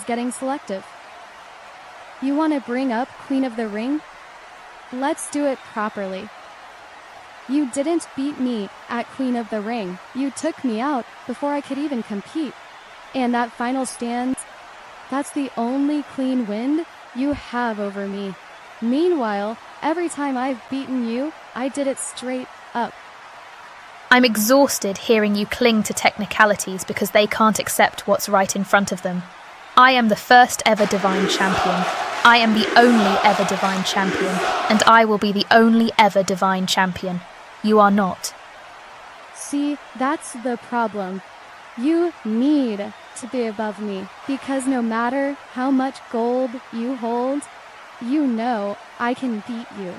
Getting selective. You want to bring up Queen of the Ring? Let's do it properly. You didn't beat me at Queen of the Ring. You took me out before I could even compete. And that final stand, That's the only clean win you have over me. Meanwhile, every time I've beaten you, I did it straight up. I'm exhausted hearing you cling to technicalities because they can't accept what's right in front of them. I am the first ever divine champion. I am the only ever divine champion, and I will be the only ever divine champion. You are not. See, that's the problem. You need to be above me, because no matter how much gold you hold, you know I can beat you.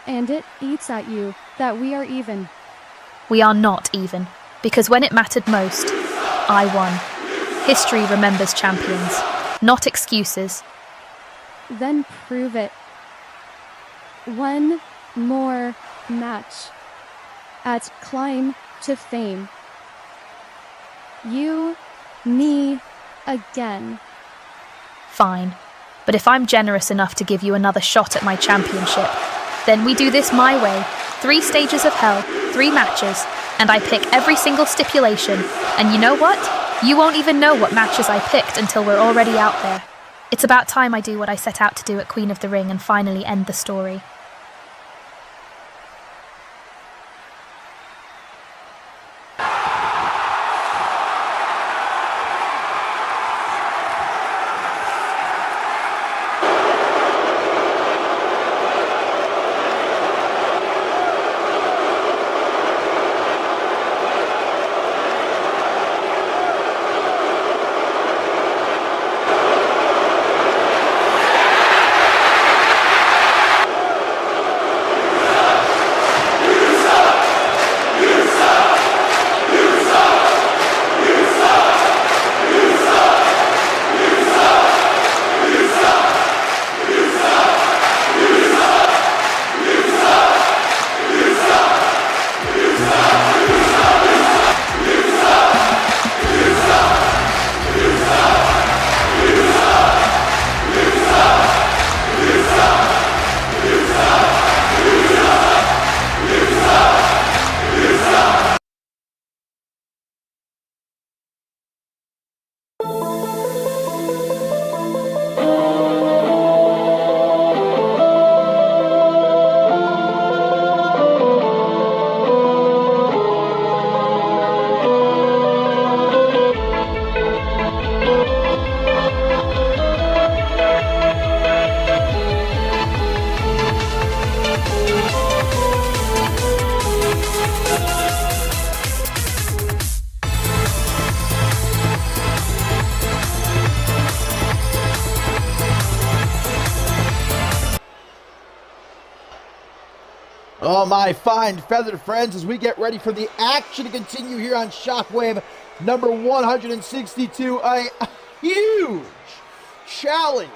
And it eats at you that we are even. We are not even, because when it mattered most, I won. History remembers champions, not excuses. Then prove it. One more match at Climb to Fame. You, me, again. Fine, but if I'm generous enough to give you another shot at my championship, then we do this my way. 3 stages of hell, 3 matches, and I pick every single stipulation. And you know what? You won't even know what matches I picked until we're already out there. It's about time I do what I set out to do at Queen of the Ring and finally end the story. Oh, my fine feathered friends, as we get ready for the action to continue here on Shockwave number 162, a huge challenge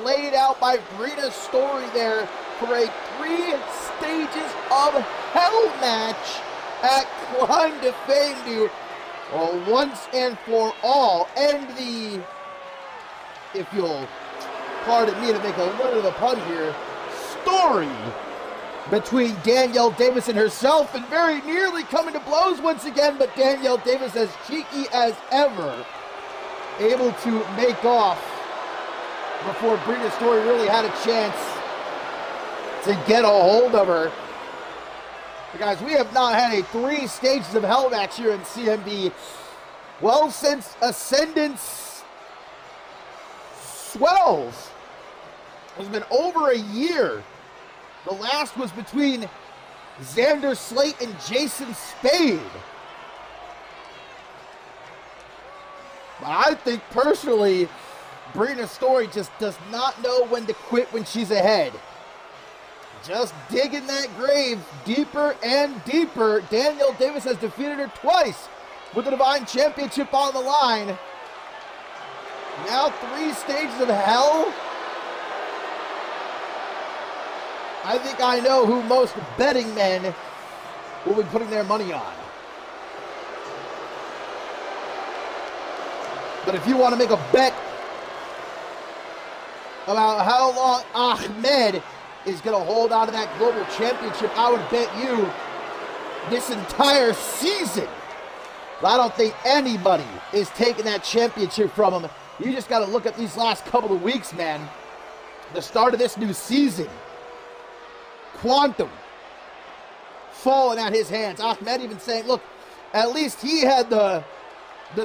laid out by Brina Story there for a 3 stages of hell match at Climb to Fame to once and for all end the, if you'll pardon me to make a little bit of a pun here, story between Danielle Davis and herself, and very nearly coming to blows once again, but Danielle Davis, as cheeky as ever, able to make off before Brina Story really had a chance to get a hold of her. But guys, we have not had a 3 stages of hell match here in CMV, well, since Ascendance 12. It's been over a year. The last was between Xander Slate and Jason Spade. But I think personally, Brina Story just does not know when to quit when she's ahead. Just digging that grave deeper and deeper. Danielle Davis has defeated her twice with the Divine Championship on the line. Now 3 stages of hell. I think I know who most betting men will be putting their money on. But if you want to make a bet about how long Ahmed is going to hold on to that global championship, I would bet you this entire season But I don't think anybody is taking that championship from him. You just got to look at these last couple of weeks, man. The start of this new season. Quantum falling at his hands. Ahmed even saying, look, at least he had the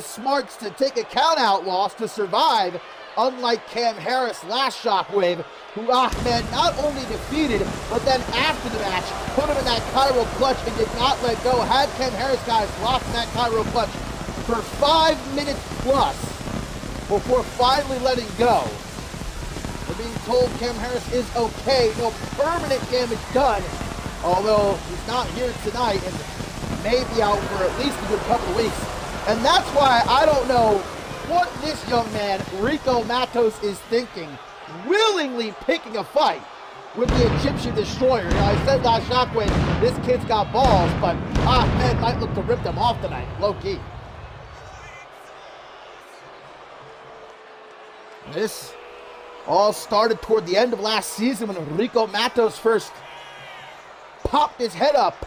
smarts to take a count-out loss to survive, unlike Cam Harris last Shockwave, who Ahmed not only defeated, but then after the match, put him in that Cairo clutch and did not let go. Had Cam Harris, guys, locked in that Cairo clutch for 5 minutes plus before finally letting go. We're being told Cam Harris is okay, no permanent damage done, although he's not here tonight and may be out for at least a good couple of weeks. And that's why I don't know what this young man, Rico Matos, is thinking, willingly picking a fight with the Egyptian Destroyer. You know, I said last Shockwave, this kid's got balls, but Ahmed might look to rip them off tonight, low-key. This all started toward the end of last season when Rico Matos first popped his head up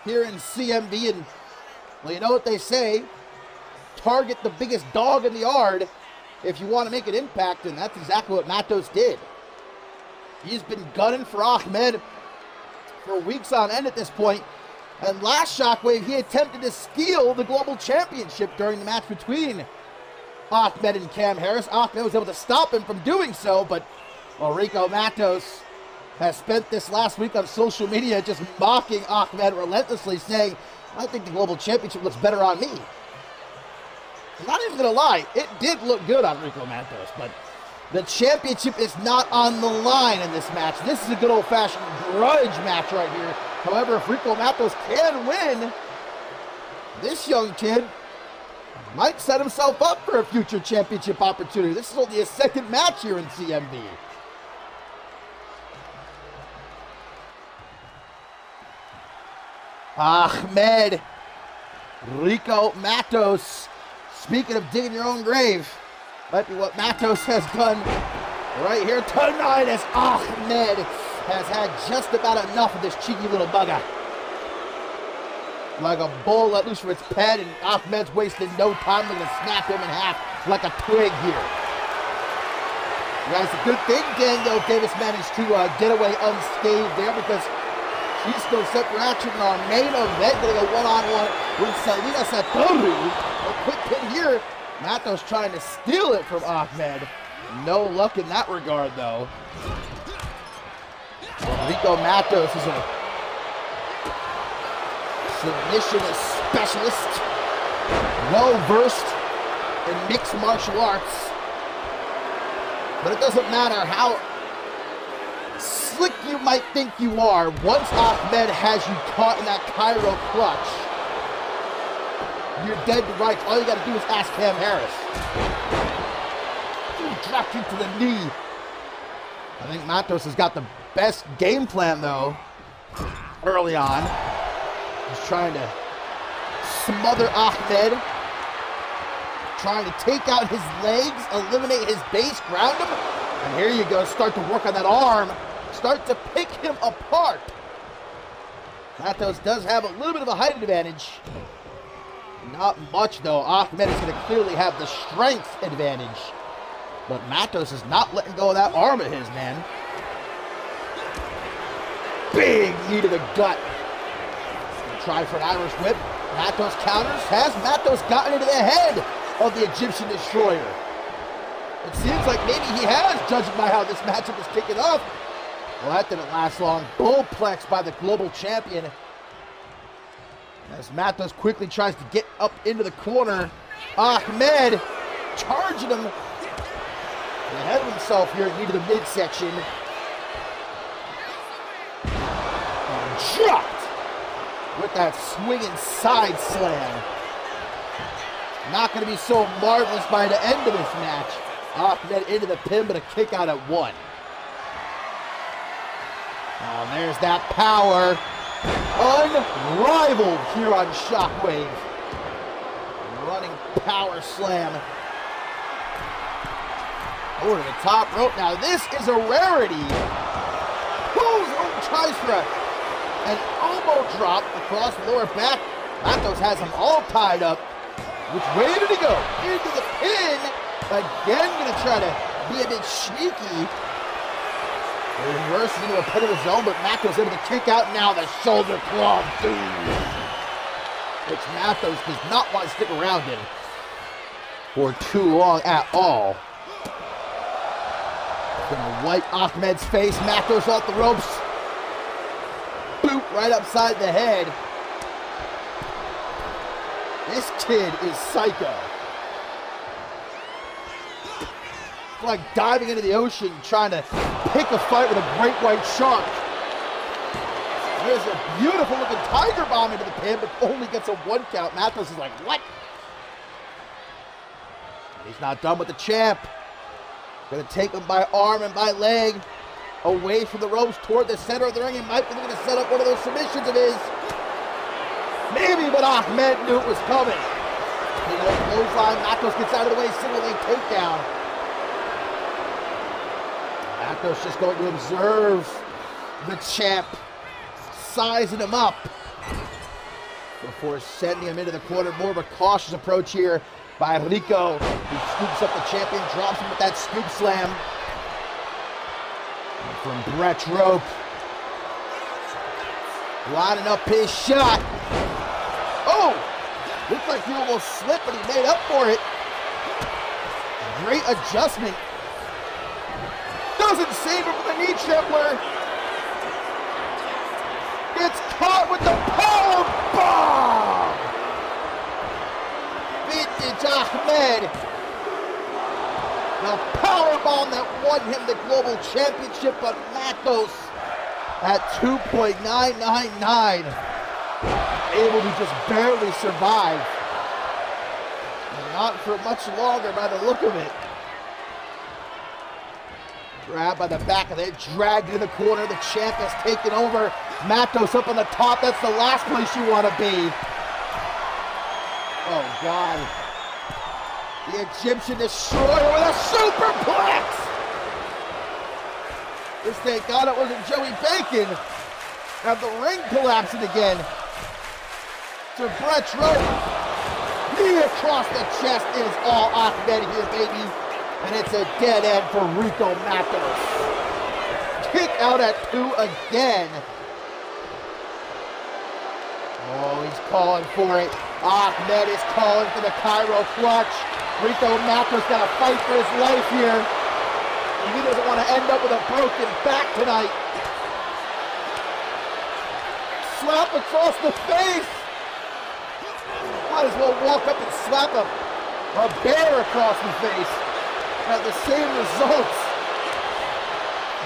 here in CMV, and well, you know what they say, target the biggest dog in the yard if you want to make an impact, and that's exactly what Matos did. He's been gunning for Ahmed for weeks on end at this point, and last Shockwave he attempted to steal the global championship during the match between Ahmed and Cam Harris. Ahmed was able to stop him from doing so, but well, Rico Matos has spent this last week on social media just mocking Ahmed relentlessly, saying, I think the global championship looks better on me. I'm not even going to lie, it did look good on Rico Matos, but the championship is not on the line in this match. This is a good old-fashioned grudge match right here. However, if Rico Matos can win, this young kid might set himself up for a future championship opportunity. This is only his second match here in CMV. Ahmed, Rico Matos. Speaking of digging your own grave, might be what Matos has done right here tonight, as Ahmed has had just about enough of this cheeky little bugger. Like a bull let loose from its pen, and Ahmed's wasting no time. They're gonna snap him in half like a twig here. Guys, a good thing Danielle Davis managed to get away unscathed there, because she's still set for action in our main event. Gonna go one-on-one with Selina Satoru. A quick hit here. Matos trying to steal it from Ahmed. No luck in that regard, though. Rico Matos is a submissionist specialist, well-versed in mixed martial arts. But it doesn't matter how slick you might think you are, once Ahmed has you caught in that Cairo clutch, you're dead to rights. All you gotta do is ask Cam Harris. He dropped you to the knee. I think Matos has got the best game plan, though, early on. He's trying to smother Ahmed, trying to take out his legs, eliminate his base, ground him. And here you go, start to work on that arm, start to pick him apart. Matos does have a little bit of a height advantage. Not much, though. Ahmed is going to clearly have the strength advantage. But Matos is not letting go of that arm of his, man. Big knee to the gut. Try for an Irish whip. Matos counters. Has Matos gotten into the head of the Egyptian Destroyer? It seems like maybe he has, judging by how this matchup is kicking off. Well, that didn't last long. Bullplex by the global champion. As Matos quickly tries to get up into the corner. Ahmed charging him ahead of himself here into the midsection. And dropped with that swinging side slam. Not going to be so marvelous by the end of this match. Ahmed into the pin, but a kick out at 1. Oh, there's that power. Unrivaled here on Shockwave. Running power slam. Over to the top rope. Now this is a rarity. Tries for an elbow drop across the lower back. Matos has him all tied up. Which way did he go? Into the pin. Again, gonna try to be a bit sneaky. He reverses into a pin of his own, but Matos able to kick out. Now the shoulder club, dude. Which Matos does not want to stick around in for too long at all. Gonna wipe Ahmed's face. Matos off the ropes. Boot right upside the head. This kid is psycho. It's like diving into the ocean trying to pick a fight with a great white shark. There's a beautiful looking tiger bomb into the pin, but only gets a 1 count. Matos is like, what? And he's not done with the champ. Gonna take him by arm and by leg away from the ropes toward the center of the ring. He might be looking to set up one of those submissions of his. Maybe, but Ahmed knew it was coming. Clothesline, Matos gets out of the way, single leg takedown. Matos just going to observe the champ, sizing him up before sending him into the corner. More of a cautious approach here by Rico, who scoops up the champion, drops him with that scoop slam. And from Brett's rope, lining up his shot. Oh! Looked like he almost slipped, but he made up for it. Great adjustment. Doesn't save him from the knee tripler. Gets caught with the power bomb. Vintage Ahmed. The power bomb that won him the global championship, but Matos at 2.999. Able to just barely survive. And not for much longer by the look of it. Grabbed by the back of it, dragged into the corner. The champ has taken over. Matos up on the top. That's the last place you want to be. Oh, God. The Egyptian destroyer with a superplex. This thank God it wasn't Joey Bacon. Now the ring collapsing again. To Brett's rope. Knee across the chest is all Ahmed here, baby. And it's a dead end for Rico Matos. Kick out at 2 again. Oh, he's calling for it. Ahmed is calling for the Cairo clutch. Rico Matos got to fight for his life here. He doesn't want to end up with a broken back tonight. Slap across the face. Might as well walk up and slap a bear across the face. Have the same results.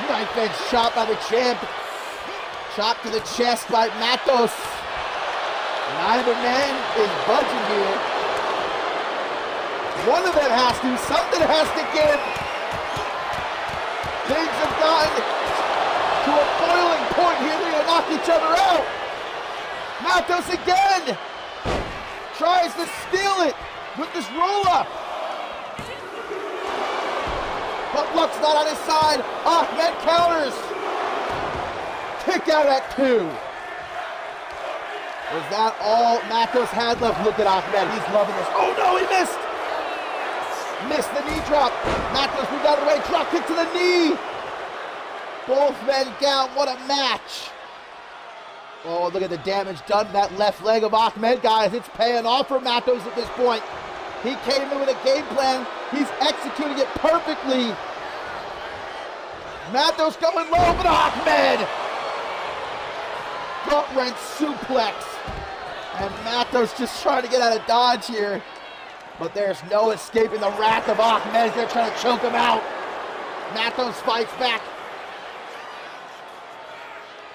Knife edge shot by the champ. Shot to the chest by Matos. Neither man is budging here. One of them has to. Something has to give. Things have gotten to a boiling point here. They're going to knock each other out. Matos again. Tries to steal it with this roll-up. But luck's not on his side. Ahmed counters. Kick out at 2. Was that all Matos had left? Look at Ahmed. He's loving this. Oh, no, he missed. Missed the knee drop. Matos moved out of the way. Drop kick to the knee. Both men down. What a match. Oh, look at the damage done to that left leg of Ahmed, guys. It's paying off for Matos at this point. He came in with a game plan. He's executing it perfectly. Matos going low, but Ahmed! Gut wrench suplex. And Matos just trying to get out of dodge here. But there's no escaping the wrath of Ahmed. They're trying to choke him out. Matos fights back.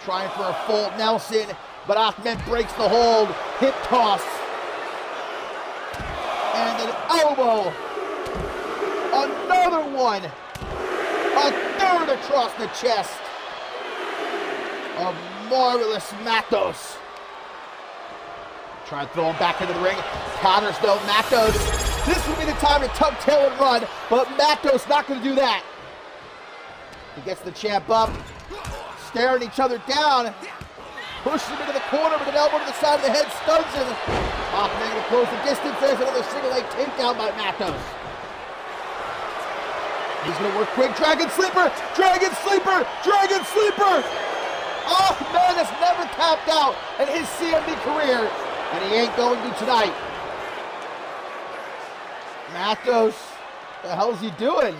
Trying for a full Nelson, but Ahmed breaks the hold. Hip toss. And an elbow. Another one. A third across the chest. A marvelous Matos. Try and throw him back into the ring. Counters though, Matos. This will be the time to tuck tail and run, but Matos not going to do that. He gets the champ up. Staring each other down. Pushes him into the corner with an elbow to the side of the head, stuns him. Ahmed to close the distance. There's another single leg takedown by Matos. He's going to work quick. Dragon Sleeper! Dragon Sleeper! Dragon Sleeper! Ahmed has never tapped out in his CMV career, and he ain't going to tonight. Matos, what the hell is he doing?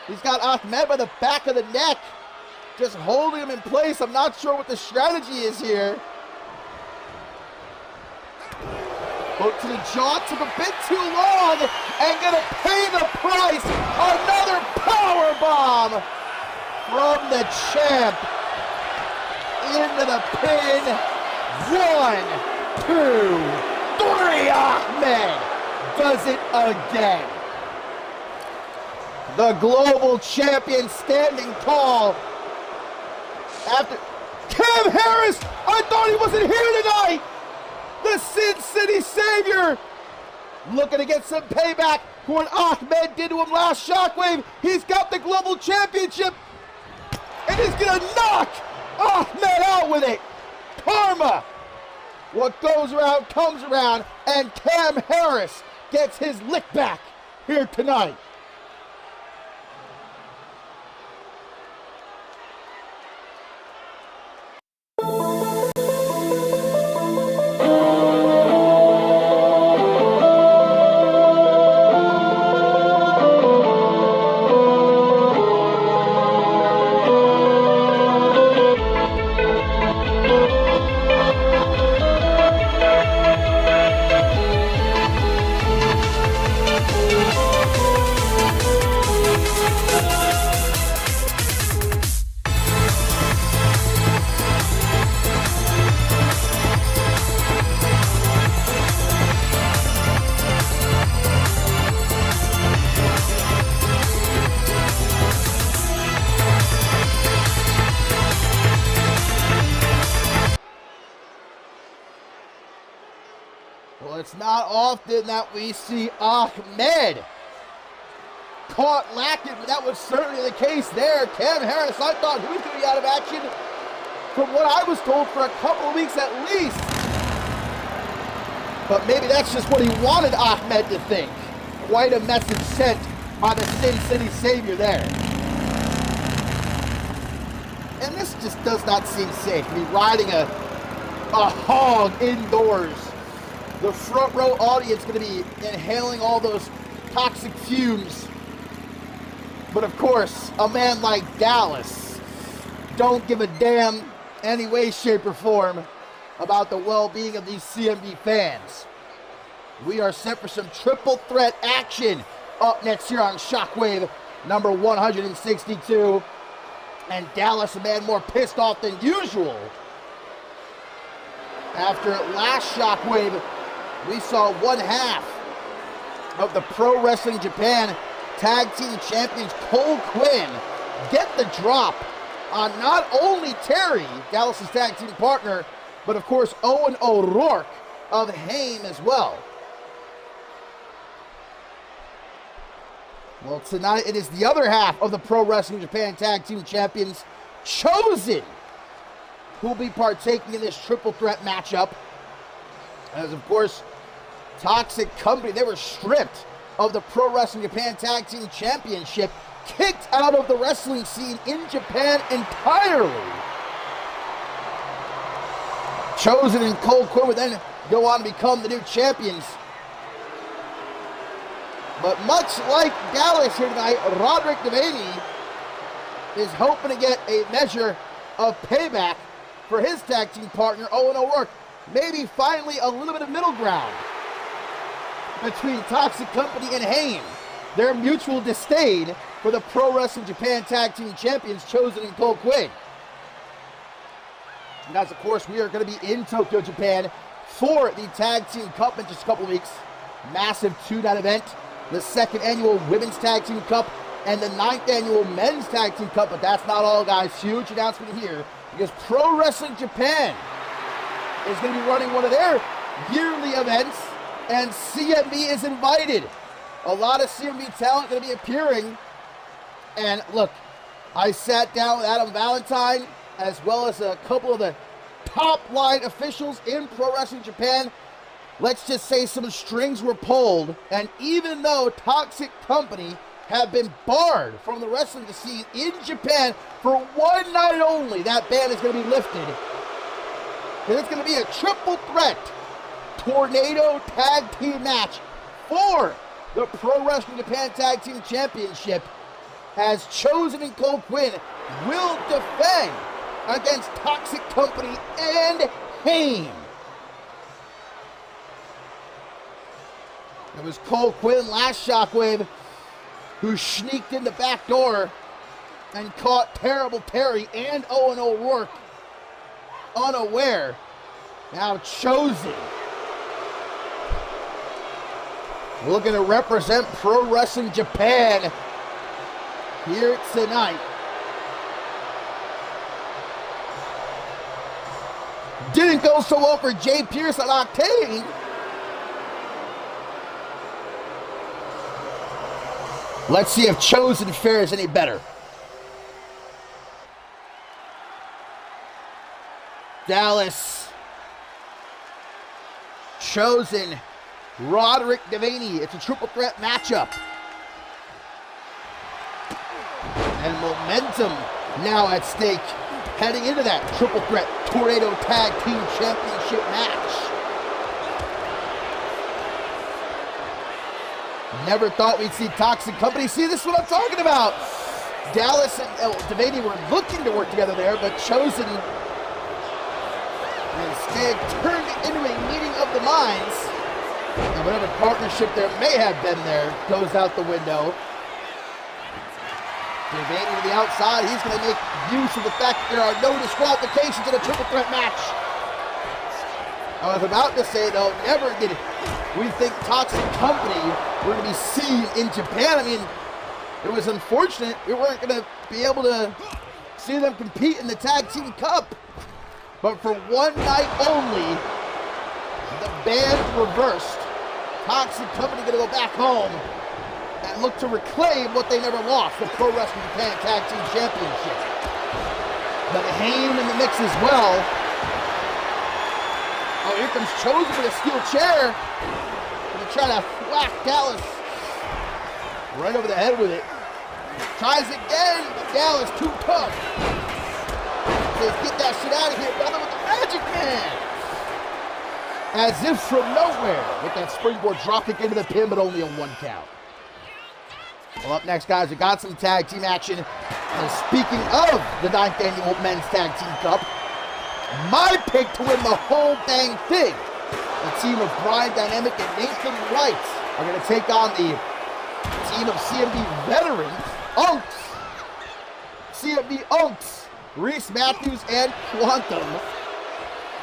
He's got Ahmed by the back of the neck, just holding him in place. I'm not sure what the strategy is here. Hook to the jaw, took a bit too long, and gonna pay the price. Another power bomb from the champ into the pin. 1, 2, 3. Ahmed does it again. The global champion standing tall. After Cam Harris, I thought he wasn't here tonight. The Sin City Savior looking to get some payback for what Ahmed did to him last Shockwave. He's got the global championship, and he's gonna knock Ahmed out with it. Karma. What goes around comes around, and Cam Harris gets his lick back here tonight. Well, it's not often that we see Ahmed caught lacking, but that was certainly the case there. Cam Harris, I thought he was going to be out of action from what I was told for a couple of weeks at least. But maybe that's just what he wanted Ahmed to think. Quite a message sent by the Sin City Savior there. And this just does not seem safe. I mean, riding a hog indoors. The front row audience going to be inhaling all those toxic fumes. But of course, a man like Dallas don't give a damn any way, shape, or form about the well-being of these CMV fans. We are set for some triple threat action up next here on Shockwave number 162. And Dallas, a man more pissed off than usual. After last Shockwave, we saw one half of the Pro Wrestling Japan Tag Team Champions Cole Quinn get the drop on not only Terry, Dallas' tag team partner, but of course Owen O'Rourke of Haim as well. Well, tonight it is the other half of the Pro Wrestling Japan Tag Team Champions, Chosen, who will be partaking in this triple threat matchup. As of course, Toxic Company, they were stripped of the Pro Wrestling Japan Tag Team Championship, kicked out of the wrestling scene in Japan entirely. Chosen and Cole Quinn would then go on to become the new champions. But much like Dallas here tonight, Roderick Devaney is hoping to get a measure of payback for his tag team partner, Owen O'Rourke. Maybe finally a little bit of middle ground between Toxic Company and Haim. Their mutual disdain for the Pro Wrestling Japan Tag Team Champions, Chosen and Cole Quinn. And guys, of course, we are going to be in Tokyo, Japan for the Tag Team Cup in just a couple weeks. Massive two-night event. The 2nd annual Women's Tag Team Cup and the 9th annual Men's Tag Team Cup. But that's not all, guys. Huge announcement here, because Pro Wrestling Japan is going to be running one of their yearly events, and CMV is invited. A lot of CMV talent going to be appearing. And look, I sat down with Adam Valentine as well as a couple of the top line officials in Pro Wrestling Japan. Let's just say some strings were pulled, and even though Toxic Company have been barred from the wrestling scene in Japan for one night only, that ban is going to be lifted. And it's going to be a triple threat tornado tag team match for the Pro Wrestling Japan Tag Team Championship, as Chosen and Cole Quinn will defend against Toxic Company and Haim. It was Cole Quinn last Shockwave who sneaked in the back door and caught Terrible Terry and Owen O'Rourke unaware. Now Chosen, looking to represent Pro Wrestling Japan here tonight. Didn't go so well for Jay Pierce at Octane. Let's see if Chosen fares any better. Dallas, Chosen, Roderick Devaney. It's a triple threat matchup. And momentum now at stake heading into that triple threat Tornado Tag Team Championship match. Never thought we'd see Toxic Company. See, this is what I'm talking about. Dallas and Devaney were looking to work together there, but Chosen instead turned it into a meeting of the minds. And whatever partnership there may have been there goes out the window. Devaney to the outside. He's going to make use of the fact that there are no disqualifications in a triple threat match. I was about to say, though, never did we think Toxic Company were going to be seen in Japan. I mean, it was unfortunate we weren't going to be able to see them compete in the Tag Team Cup. But for one night only, the ban reversed. Toxic Company going to go back home and look to reclaim what they never lost, the Pro Wrestling Japan Tag Team Championship. But Haim in the mix as well. Oh, here comes Chosen with a steel chair. Gonna try to whack Dallas right over the head with it. Tries again, but Dallas too tough. Says, get that shit out of here, brother, with the Magic Man. As if from nowhere, with that springboard drop kick into the pin, but only on one count. Well, up next, guys, we got some tag team action. And speaking of the 9th Annual Men's Tag Team Cup, my pick to win the whole dang thing. The team of Brian Dynamic and Nathan Wright are going to take on the team of CMV veterans, Unks. CMV Unks, Reese Matthews and Quantum.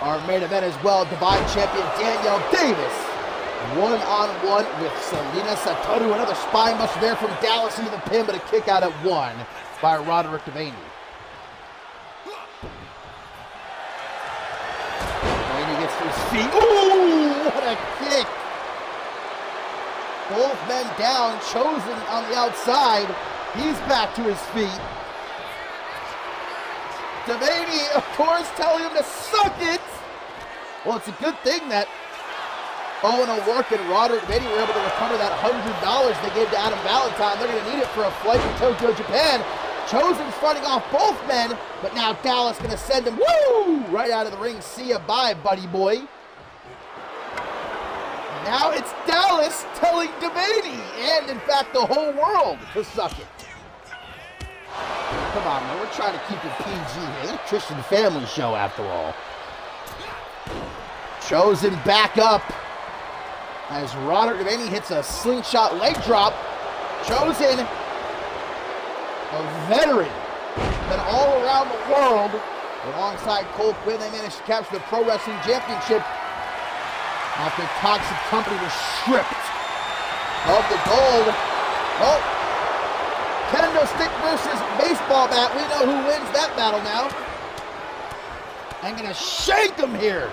Our main event as well, Divine Champion Danielle Davis. One-on-one with Selina Satoru. Another spine buster there from Dallas into the pin, but a kick out at one by Roderick Devaney. Gets to his feet. Ooh, what a kick. Both men down. Chosen on the outside. He's back to his feet. Devaney, of course, telling him to suck it. Well, it's a good thing that Owen O'Rourke and Roderick Devaney were able to recover that $100 they gave to Adam Valentine. They're going to need it for a flight to Tokyo, Japan. Chosen's fighting off both men, but now Dallas going to send him, woo, right out of the ring. See ya, bye, buddy boy. Now it's Dallas telling Devaney, and in fact the whole world, to suck it. Come on, man, we're trying to keep it PG here. It's a Christian family show, after all. Chosen back up as Roderick Devaney hits a slingshot leg drop. Chosen, a veteran, been all around the world. Alongside Cole Quinn, they managed to capture the Pro Wrestling Championship after Toxic Company was stripped of the gold. Oh, kendo stick versus baseball bat. We know who wins that battle now. I'm gonna shank him here.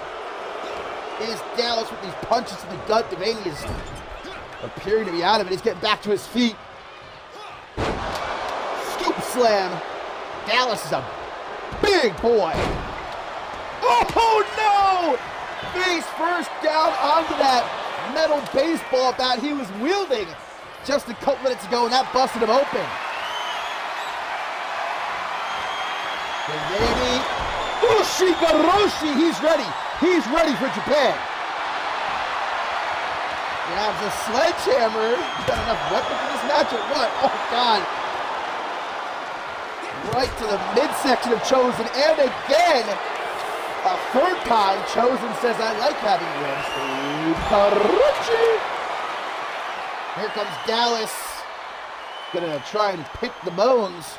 Is Dallas with these punches to the gut. Devaney is appearing to be out of it. He's getting back to his feet. Scoop slam. Dallas is a big boy. Oh no! Face first down onto that metal baseball bat he was wielding just a couple minutes ago, and that busted him open. Devaney, Ushigoroshi, he's ready. He's ready for Japan. Grabs a sledgehammer. He's got enough weapons in this match or what? Oh God. Right to the midsection of Chosen, and again, a third time, Chosen says, I like having wins. Karuchi. Here comes Dallas. Gonna try and pick the bones.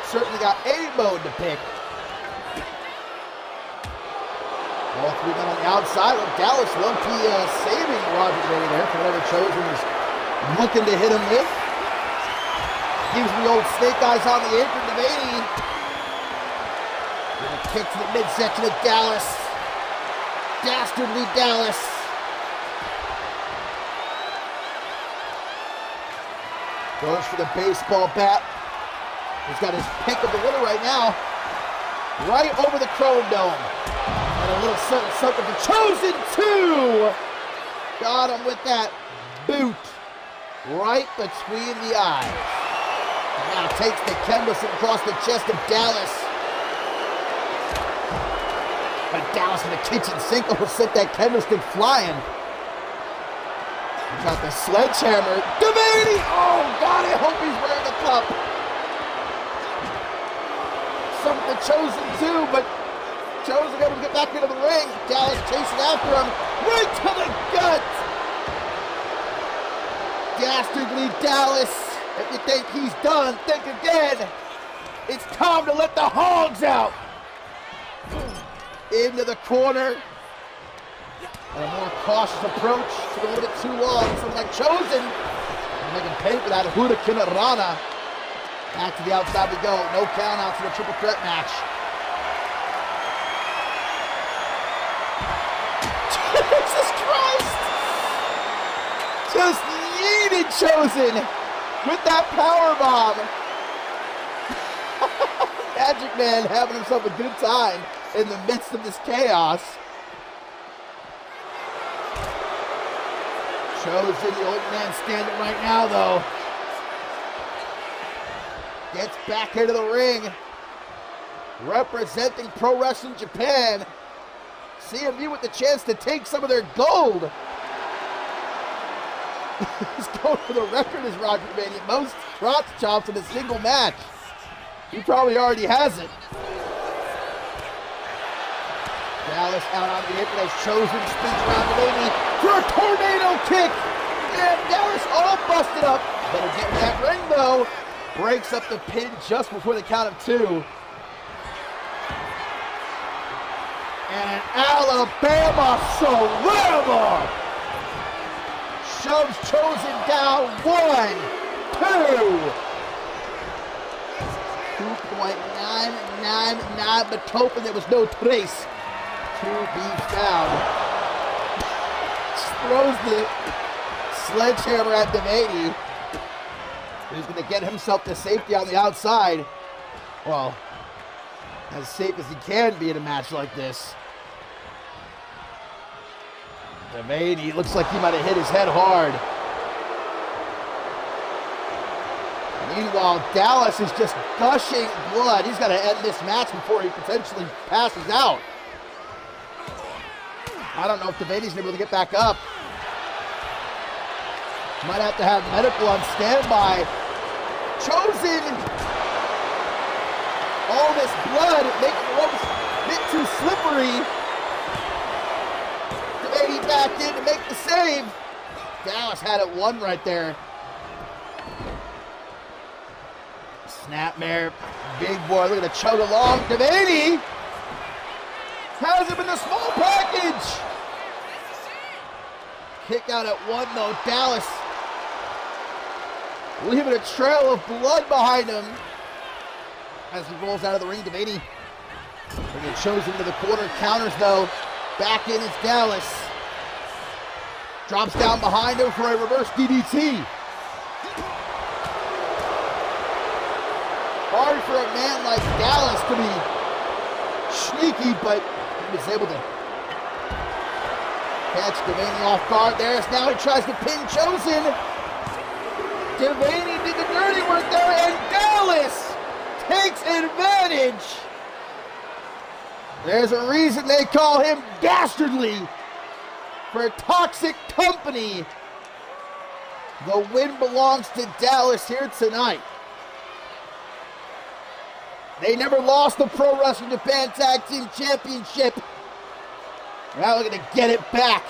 Certainly got a bone to pick. All three men on the outside. Well, Dallas low-key saving Roger Brady there for whatever Chosen was looking to hit him with. Gives me old snake eyes on the apron. Devaney. Gonna kick to the midsection of Dallas. Dastardly Dallas. Goes for the baseball bat. He's got his pick of the winner right now. Right over the Chrome Dome. And a little something for Chosen 2. Got him with that boot. Right between the eyes. And now takes the Kendallson across the chest of Dallas. But Dallas in the kitchen sink almost sent that Kendallson flying. He got the sledgehammer. Devaney! Oh God, I hope he's wearing a cup. Something Chosen too, but Chosen able to get back into the ring. Dallas chasing after him. Right to the gut! Dastardly Dallas. If you think he's done, think again. It's time to let the hogs out. Into the corner. And a more cautious approach. Took a little bit too long. Something like Chosen. Making pay for that Hurricane Rana. Back to the outside we go. No countouts in a triple threat match. Jesus Christ! Just yeeted Chosen with that power bomb. Magic Man having himself a good time in the midst of this chaos. Chosen, the old man standing right now though. Gets back into the ring. Representing Pro Wrestling Japan. CMV with the chance to take some of their gold. He's going for the record as Roger Mania. Most crotch chops in a single match. He probably already has it. Dallas out on the apron as Chosen spins around the baby for a tornado kick. And Dallas all busted up. Better get in that ring though. Breaks up the pin just before the count of 2. And an Alabama Slammer shoves Chosen down. 1, 2. 2.999, but hoping there was no trace to be found. Just throws the sledgehammer at Devaney. He's going to get himself to safety on the outside. Well, as safe as he can be in a match like this. Devaney looks like he might have hit his head hard. Meanwhile, Dallas is just gushing blood. He's got to end this match before he potentially passes out. I don't know if Devaney's able to get back up. Might have to have medical on standby. Chosen! All this blood making the ropes a bit too slippery. Devaney back in to make the save. Dallas had it won right there. Snapmare, big boy looking to chug along. Devaney has him in the small package. Kick out at 1 though. Dallas leaving a trail of blood behind him as he rolls out of the ring. Devaney bringing Chosen to the corner. Counters though. Back in is Dallas. Drops down behind him for a reverse DDT. Hard for a man like Dallas to be sneaky, but he was able to catch Devaney off guard there. Now he tries to pin Chosen. Devaney did the dirty work there, and Dallas takes advantage. There's a reason they call him Dastardly for toxic company. The win belongs to Dallas here tonight. They never lost the Pro Wrestling Japan Tag Team Championship. Now we're going to get it back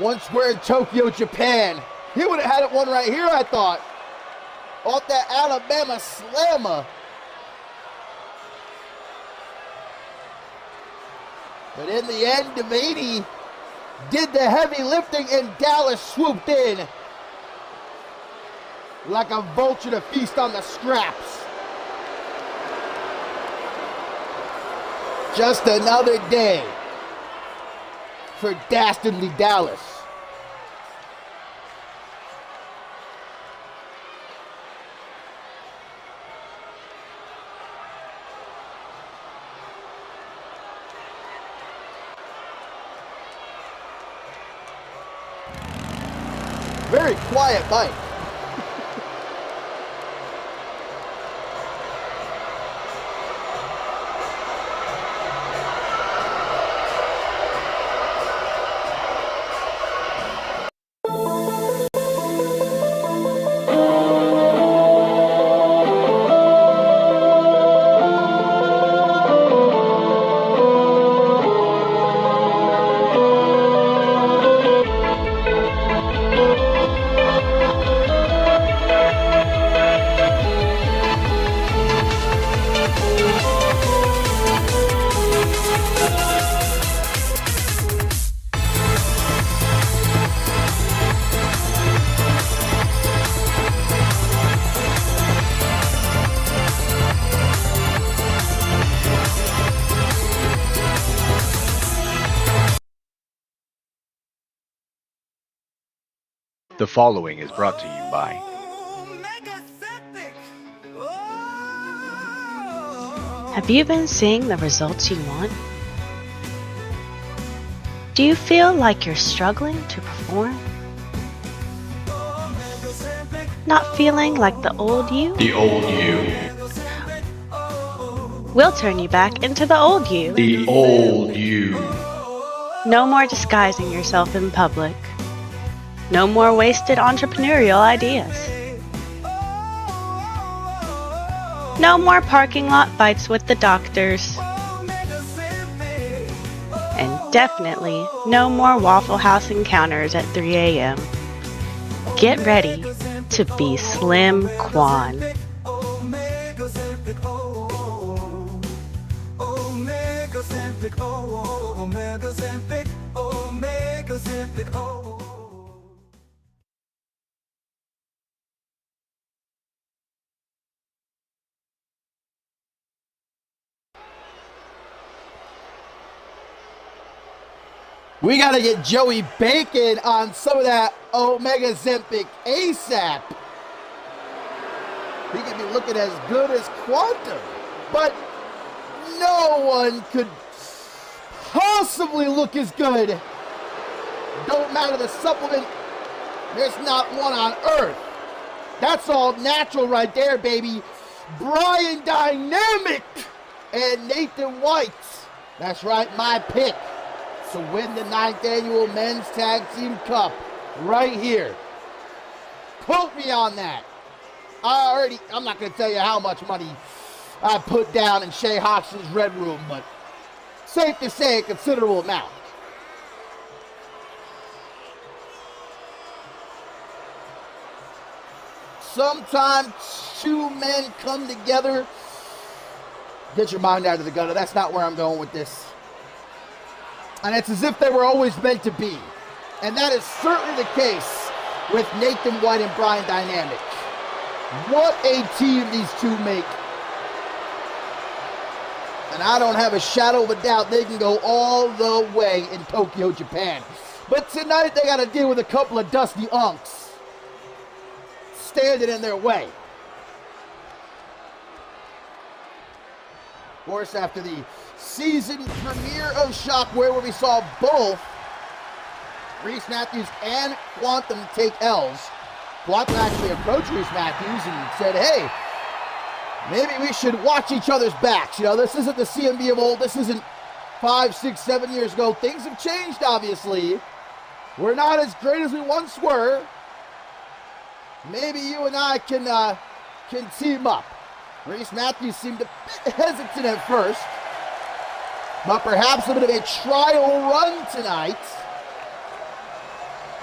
once we're in Tokyo, Japan. He would have had it one right here, I thought. Off that Alabama Slammer. But in the end, Devaney did the heavy lifting and Dallas swooped in like a vulture to feast on the scraps. Just another day for Dastardly Dallas. Very quiet bike. The following is brought to you by Have you been seeing the results you want? Do you feel like you're struggling to perform? Not feeling like the old you? The Old You. We'll turn you back into the old you. The Old You. No more disguising yourself in public. No more wasted entrepreneurial ideas. No more parking lot fights with the doctors. And definitely no more Waffle House encounters at 3 a.m. Get ready to be Slim Quan. We got to get Joey Bacon on some of that Omega Zempic ASAP. He could be looking as good as Quantum, but no one could possibly look as good. Don't matter the supplement, there's not one on earth. That's all natural right there, baby. Brian Dynamic and Nathan White. That's right, my pick to win the 9th annual Men's Tag Team Cup right here. Quote me on that. I'm not going to tell you how much money I put down in Shay Hoxton's Red Room, but safe to say a considerable amount. Sometimes two men come together. Get your mind out of the gutter. That's not where I'm going with this. And it's as if they were always meant to be. And that is certainly the case with Nathan White and Brian Dynamic. What a team these two make. And I don't have a shadow of a doubt they can go all the way in Tokyo, Japan. But tonight they got to deal with a couple of dusty unks standing in their way. course, after the season premiere of Shockwave, where we saw both Reese Matthews and Quantum take L's, Quantum actually approached Reese Matthews and said, hey, maybe we should watch each other's backs. You know, this isn't the CMV of old. This isn't 5, 6, 7 years ago. Things have changed, obviously. We're not as great as we once were. Maybe you and I can team up. Reese Matthews seemed a bit hesitant at first, but perhaps a bit of a trial run tonight.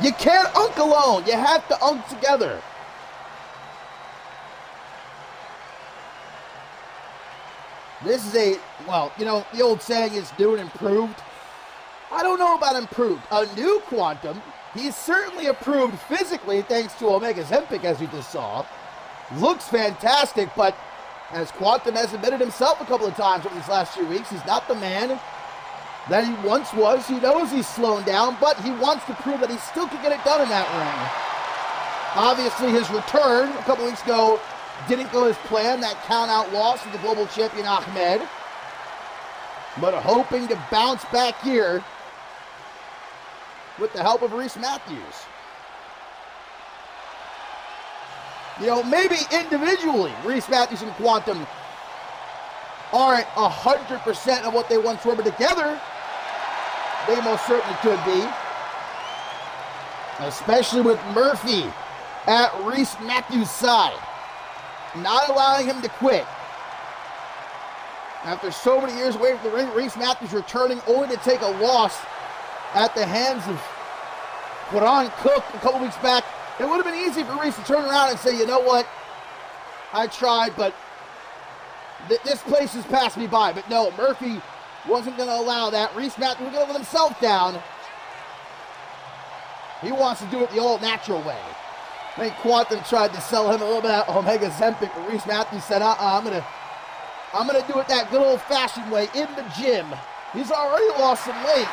You can't unk alone. You have to unk together. This is well, you know, the old saying is new and improved. I don't know about improved. A new Quantum, he's certainly improved physically thanks to Omega Zempic, as we just saw. Looks fantastic, but as Quantum has admitted himself a couple of times over these last few weeks, he's not the man that he once was. He knows he's slowing down, but he wants to prove that he still can get it done in that ring. Obviously, his return a couple weeks ago didn't go as planned, that count-out loss to the global champion Ahmed. But hoping to bounce back here with the help of Reese Matthews. You know, maybe individually, Reese Matthews and Quantum aren't 100% of what they once were, but together, they most certainly could be. Especially with Murphy at Reese Matthews' side, not allowing him to quit. After so many years away from the ring, Reese Matthews returning only to take a loss at the hands of Quran Cook a couple weeks back. It would have been easy for Reese to turn around and say, you know what, I tried, but this place has passed me by. But no, Murphy wasn't going to allow that. Reese Matthews was going to let himself down. He wants to do it the old natural way. I think Quantum tried to sell him a little bit of Omega Zempic, but Reese Matthews said, I'm gonna do it that good old-fashioned way in the gym. He's already lost some weight.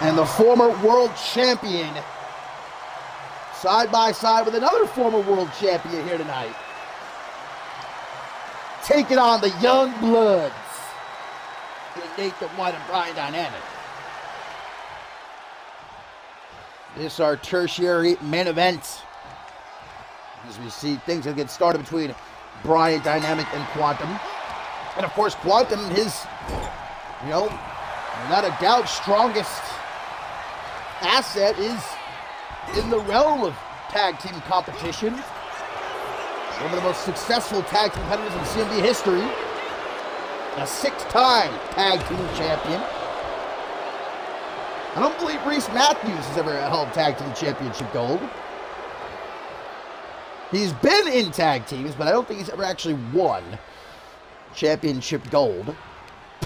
And the former world champion, side by side with another former world champion here tonight, taking on the young bloods in Nathan White and Brian Dynamic. This is our tertiary main event, as we see things that get started between Brian Dynamic and Quantum. And of course, Quantum, his, you know, without a doubt, strongest asset is in the realm of tag team competition. One of the most successful tag team competitors in CMV history. A 6-time tag team champion. I don't believe Reese Matthews has ever held tag team championship gold. He's been in tag teams, but I don't think he's ever actually won championship gold.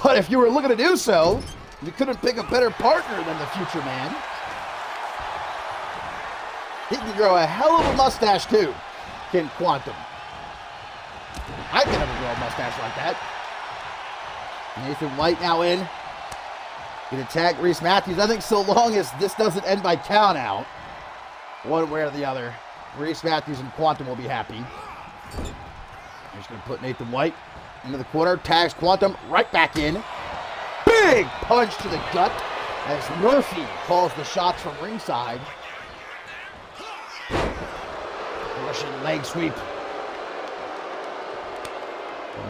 But if you were looking to do so, you couldn't pick a better partner than the Future Man. He can grow a hell of a mustache too, can Quantum. I can never grow a mustache like that. Nathan White now in. Gonna tag Reese Matthews. I think so long as this doesn't end by count out, one way or the other, Reese Matthews and Quantum will be happy. He's just gonna put Nathan White into the corner, tags Quantum right back in. Big punch to the gut as Murphy calls the shots from ringside. Russian leg sweep.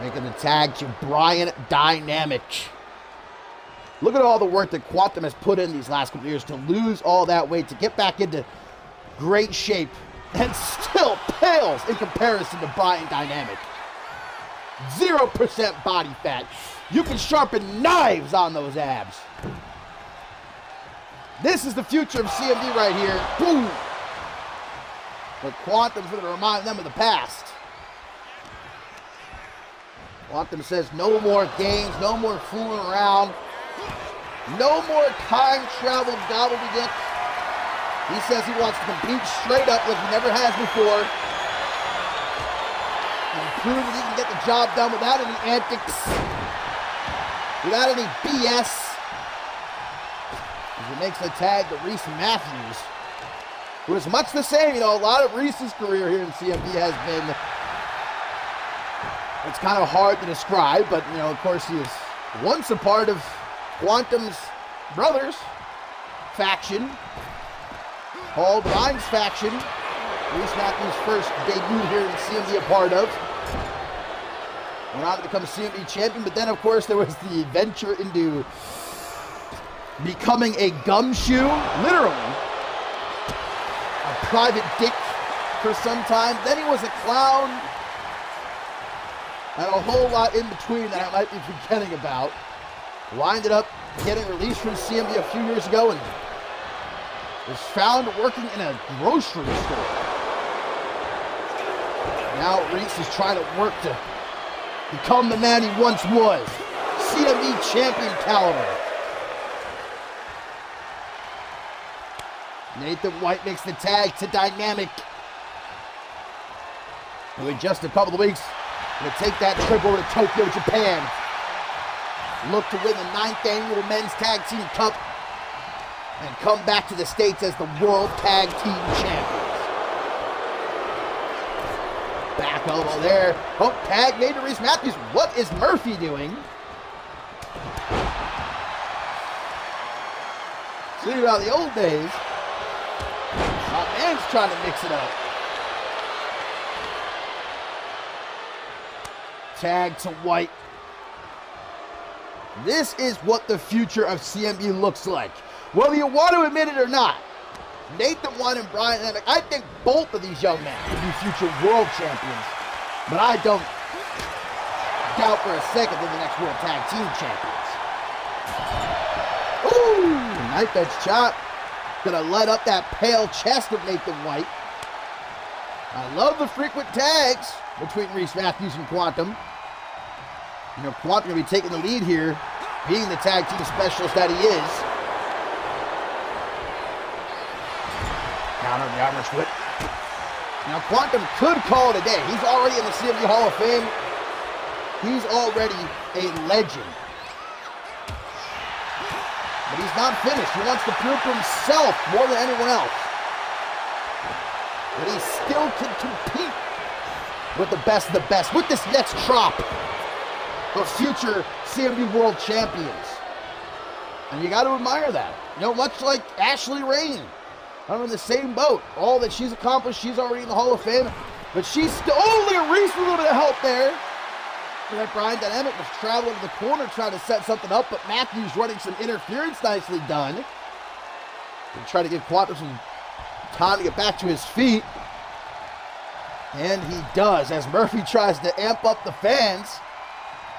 Making the tag to Brian Dynamic. Look at all the work that Quantum has put in these last couple years to lose all that weight, to get back into great shape, and still pales in comparison to Brian Dynamic. 0% body fat. You can sharpen knives on those abs. This is the future of CMV right here. Boom! But Quantum's going to remind them of the past. Quantum says no more games, no more fooling around. No more time travel gobbledygook. He says he wants to compete straight up like he never has before. And prove that he can get the job done without any antics. Without any BS. As he makes the tag to Reese Matthews, who is much the same. You know, a lot of Reese's career here in CMV has been it's kind of hard to describe, but, you know, of course, he was once a part of Quantum's brothers faction, Paul Divine's faction. Reese Matthews' first debut here in CMV a part of. Went on to become a CMV champion, but then, of course, there was the venture into becoming a gumshoe, literally. A private dick for some time. Then he was a clown. And a whole lot in between that I might be forgetting about. Winded up getting released from CMV a few years ago and was found working in a grocery store. Now Reese is trying to work to become the man he once was. CMV champion caliber. Nathan White makes the tag to Dynamic. And in just a couple of weeks, going to take that trip over to Tokyo, Japan. Look to win the 9th annual Men's Tag Team Cup and come back to the States as the World Tag Team Champions. Back elbow there. Oh, tag made to Reese Matthews. What is Murphy doing? See about the old days. My man's trying to mix it up. Tag to White. This is what the future of CMV looks like. Whether you want to admit it or not, Nathan White and Brian Emick, I think both of these young men could be future world champions. But I don't doubt for a second they're the next World Tag Team Champions. Ooh, knife edge chop. Gonna light up that pale chest of Nathan White. I love the frequent tags between Reese Matthews and Quantum. You know, Quantum gonna be taking the lead here, being the tag team specialist that he is. Counter the Irish whip. Now Quantum could call it a day. He's already in the CMV Hall of Fame. He's already a legend. But he's not finished. He wants to prove to himself more than anyone else that he still can compete with the best of the best. With this next drop of future CMV World Champions. And you got to admire that. You know, much like Ashley Rain. I'm in the same boat. All that she's accomplished, she's already in the Hall of Fame. But she's still, oh, look at Reese with a little bit of help there. And then Brian Dynamic was traveling to the corner trying to set something up, but Matthews running some interference, nicely done. And trying to give Quantum some time to get back to his feet. And he does, as Murphy tries to amp up the fans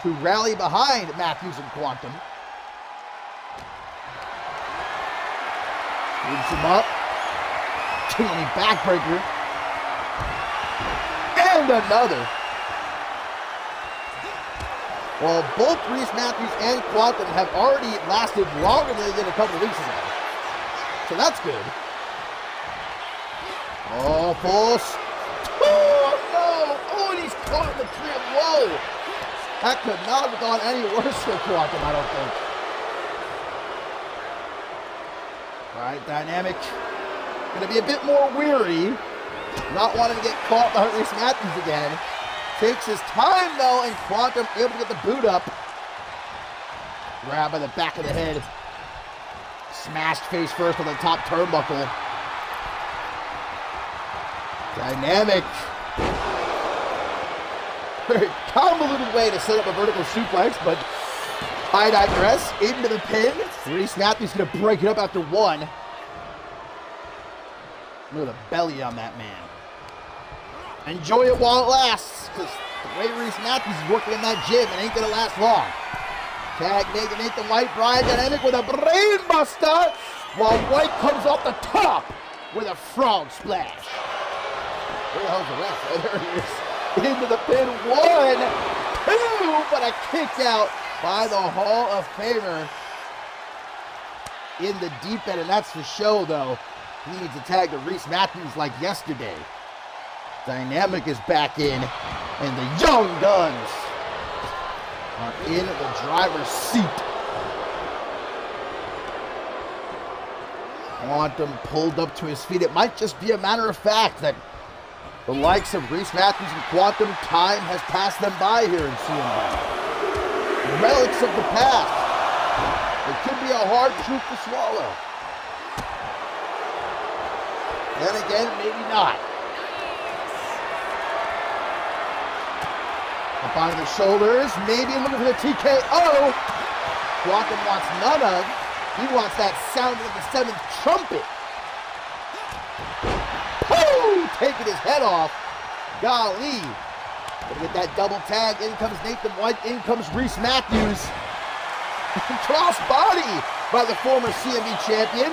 to rally behind Matthews and Quantum. Moves him up. Kingly backbreaker. And another. Well, both Reese Matthews and Quantum have already lasted longer than they did a couple of weeks ago. So that's good. Oh, false. Oh, no. Oh, and he's caught in the trip. Whoa. That could not have gone any worse for Quantum, I don't think. All right, Dynamic. Going to be a bit more weary. Not wanting to get caught by Reese Matthews again. Takes his time, though, and Quantum able to get the boot up. Grab by the back of the head. Smashed face first on the top turnbuckle. Dynamic. Very convoluted way to set up a vertical suplex, but I digress. Into the pin. Reese Matthews going to break it up after one. Look at the belly on that man. Enjoy it while it lasts, because the way Reese Matthews is working in that gym, it ain't going to last long. Tag Nathan White, Brian Dynamic with a brain buster, while White comes off the top with a frog splash. Where the hell's the ref? Oh, there he is. Into the pin, 1, 2, but a kick out by the Hall of Famer in the deep end, and that's the show, though. He needs to tag to Reese Matthews like yesterday. Dynamic is back in, and the Young Guns are in the driver's seat. Quantum pulled up to his feet. It might just be a matter of fact that The likes of Reese Matthews and Quantum, time has passed them by here in CMV. Relics of the past. It could be a hard truth to swallow. Then again, maybe not. Up on the shoulders, maybe looking for the TKO. Quantum wants none of. He wants that sound of the 7th trumpet. Boom! Taking his head off. Golly. Gonna get that double tag. In comes Nathan White. In comes Reese Matthews. Cross body by the former CMV champion.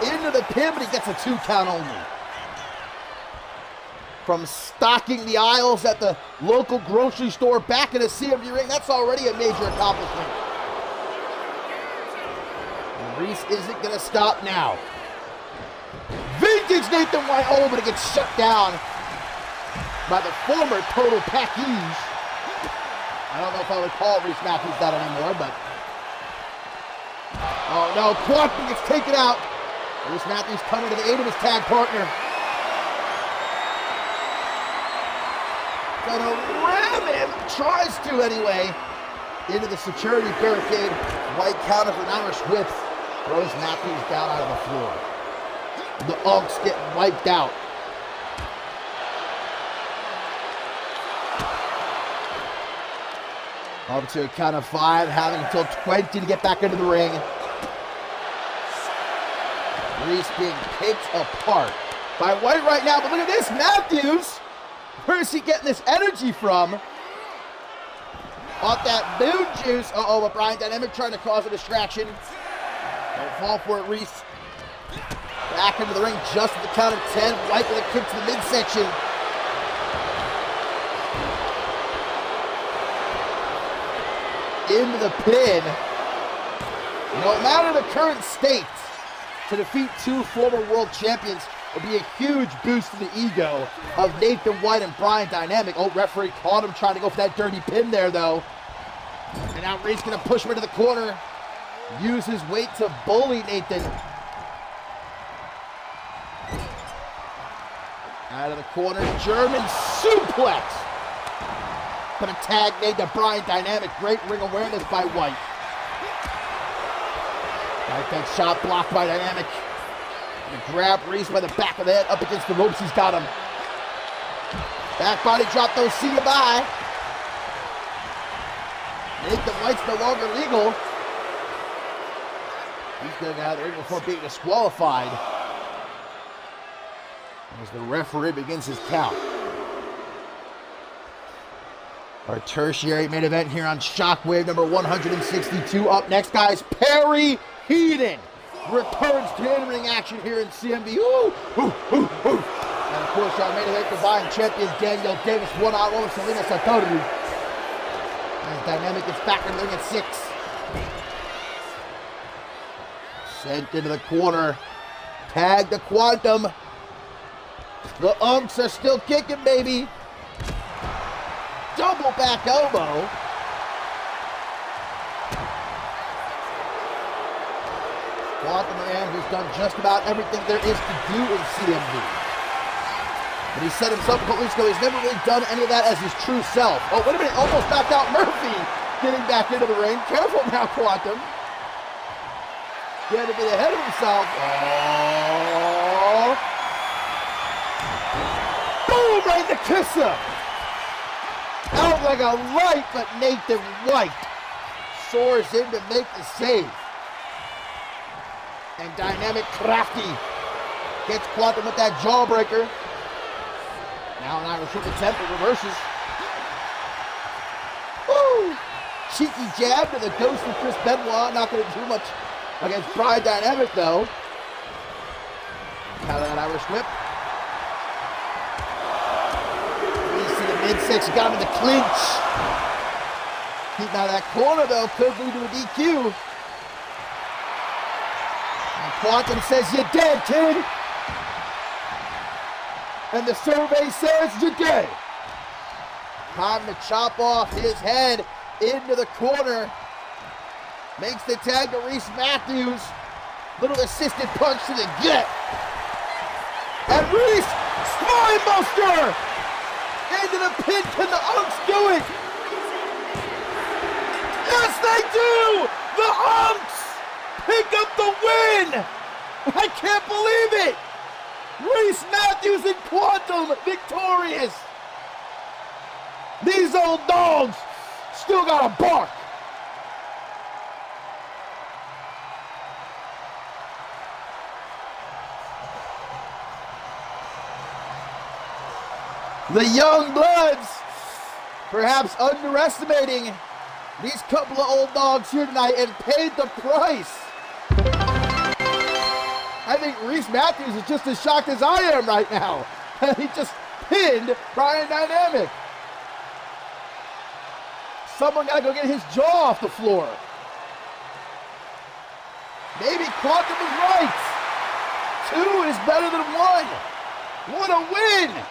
Into the pin, but he gets a 2 count only. From stocking the aisles at the local grocery store back in a CMV ring, that's already a major accomplishment. And Reese isn't going to stop now. Vintage Nathan White, oh, but it gets shut down by the former Total Package. I don't know if I would call Reese Matthews that anymore, but... Oh no, Quantum gets taken out. Reese Matthews coming to the aid of his tag partner. Gonna ram him, tries to anyway, into the security barricade. White counters an Irish whip, throws Matthews down out of the floor. The Unks getting wiped out. Up to a count of 5, having until 20 to get back into the ring. Reese being picked apart by White right now, but look at this, Matthews! Where is he getting this energy from? Off that moon juice. Uh-oh, but Brian Dynamic trying to cause a distraction. Don't fall for it, Reese. Back into the ring just at the count of 10. White with a kick to the midsection. Into the pin. No matter the current state, to defeat 2 former world champions would be a huge boost to the ego of Nathan White and Brian Dynamic. Oh, referee caught him trying to go for that dirty pin there, though. And now Reese going to push him into the corner. Use his weight to bully Nathan. Out of the corner, German suplex. But a tag made to Brian Dynamic. Great ring awareness by White. Like that shot blocked by Dynamic. Grab Reese by the back of the head, up against the ropes, he's got him. Back body drop, though, see you bye. Nathan White's no longer legal. He's going to get out of the ring before being disqualified. As the referee begins his count. Our tertiary main event here on Shockwave number 162. Up next, guys, Perry Heaton returns to in-ring action here in CMV. Ooh, ooh, ooh, ooh. And of course, our main event divine champion Danielle Davis one-on-one with Selina Satoru. As Dynamic gets back in the ring at 6. Sent into the corner. Tag to Quantum. The Unks are still kicking, baby. Double back elbow. Quantum, a man who's done just about everything there is to do in CMV. But he said himself a couple weeks ago, he's never really done any of that as his true self. Oh, wait a minute, almost knocked out Murphy. Getting back into the ring. Careful now, Quantum. Getting a bit ahead of himself. Oh. Boom, right in the kisser. Out like a light, but Nathan White soars in to make the save. And Dynamic Crafty gets Quantum with that jawbreaker. Now an Irish whip attempt, it reverses. Woo! Cheeky jab to the ghost of Chris Benoit. Not going to do much against Brian Dynamic, though. Counter that Irish whip. To the midsection, got him in the clinch. Keep out of that corner, though. Could lead to a DQ. Quantum says, "You're dead, kid." And the survey says, "You're dead." Time to chop off his head into the corner. Makes the tag to Reese Matthews. Little assisted punch to the gut. And Reese Spine buster! Into the pin. Can the Unks do it? Yes, they do! The Unks pick up the win! I can't believe it! Reese Matthews and Quantum victorious! These old dogs still gotta bark! The young bloods perhaps underestimating these couple of old dogs here tonight and paid the price. I think Reese Matthews is just as shocked as I am right now. He just pinned Brian Dynamic. Someone gotta go get his jaw off the floor. Maybe Quantum was right. 2 is better than 1. What a win!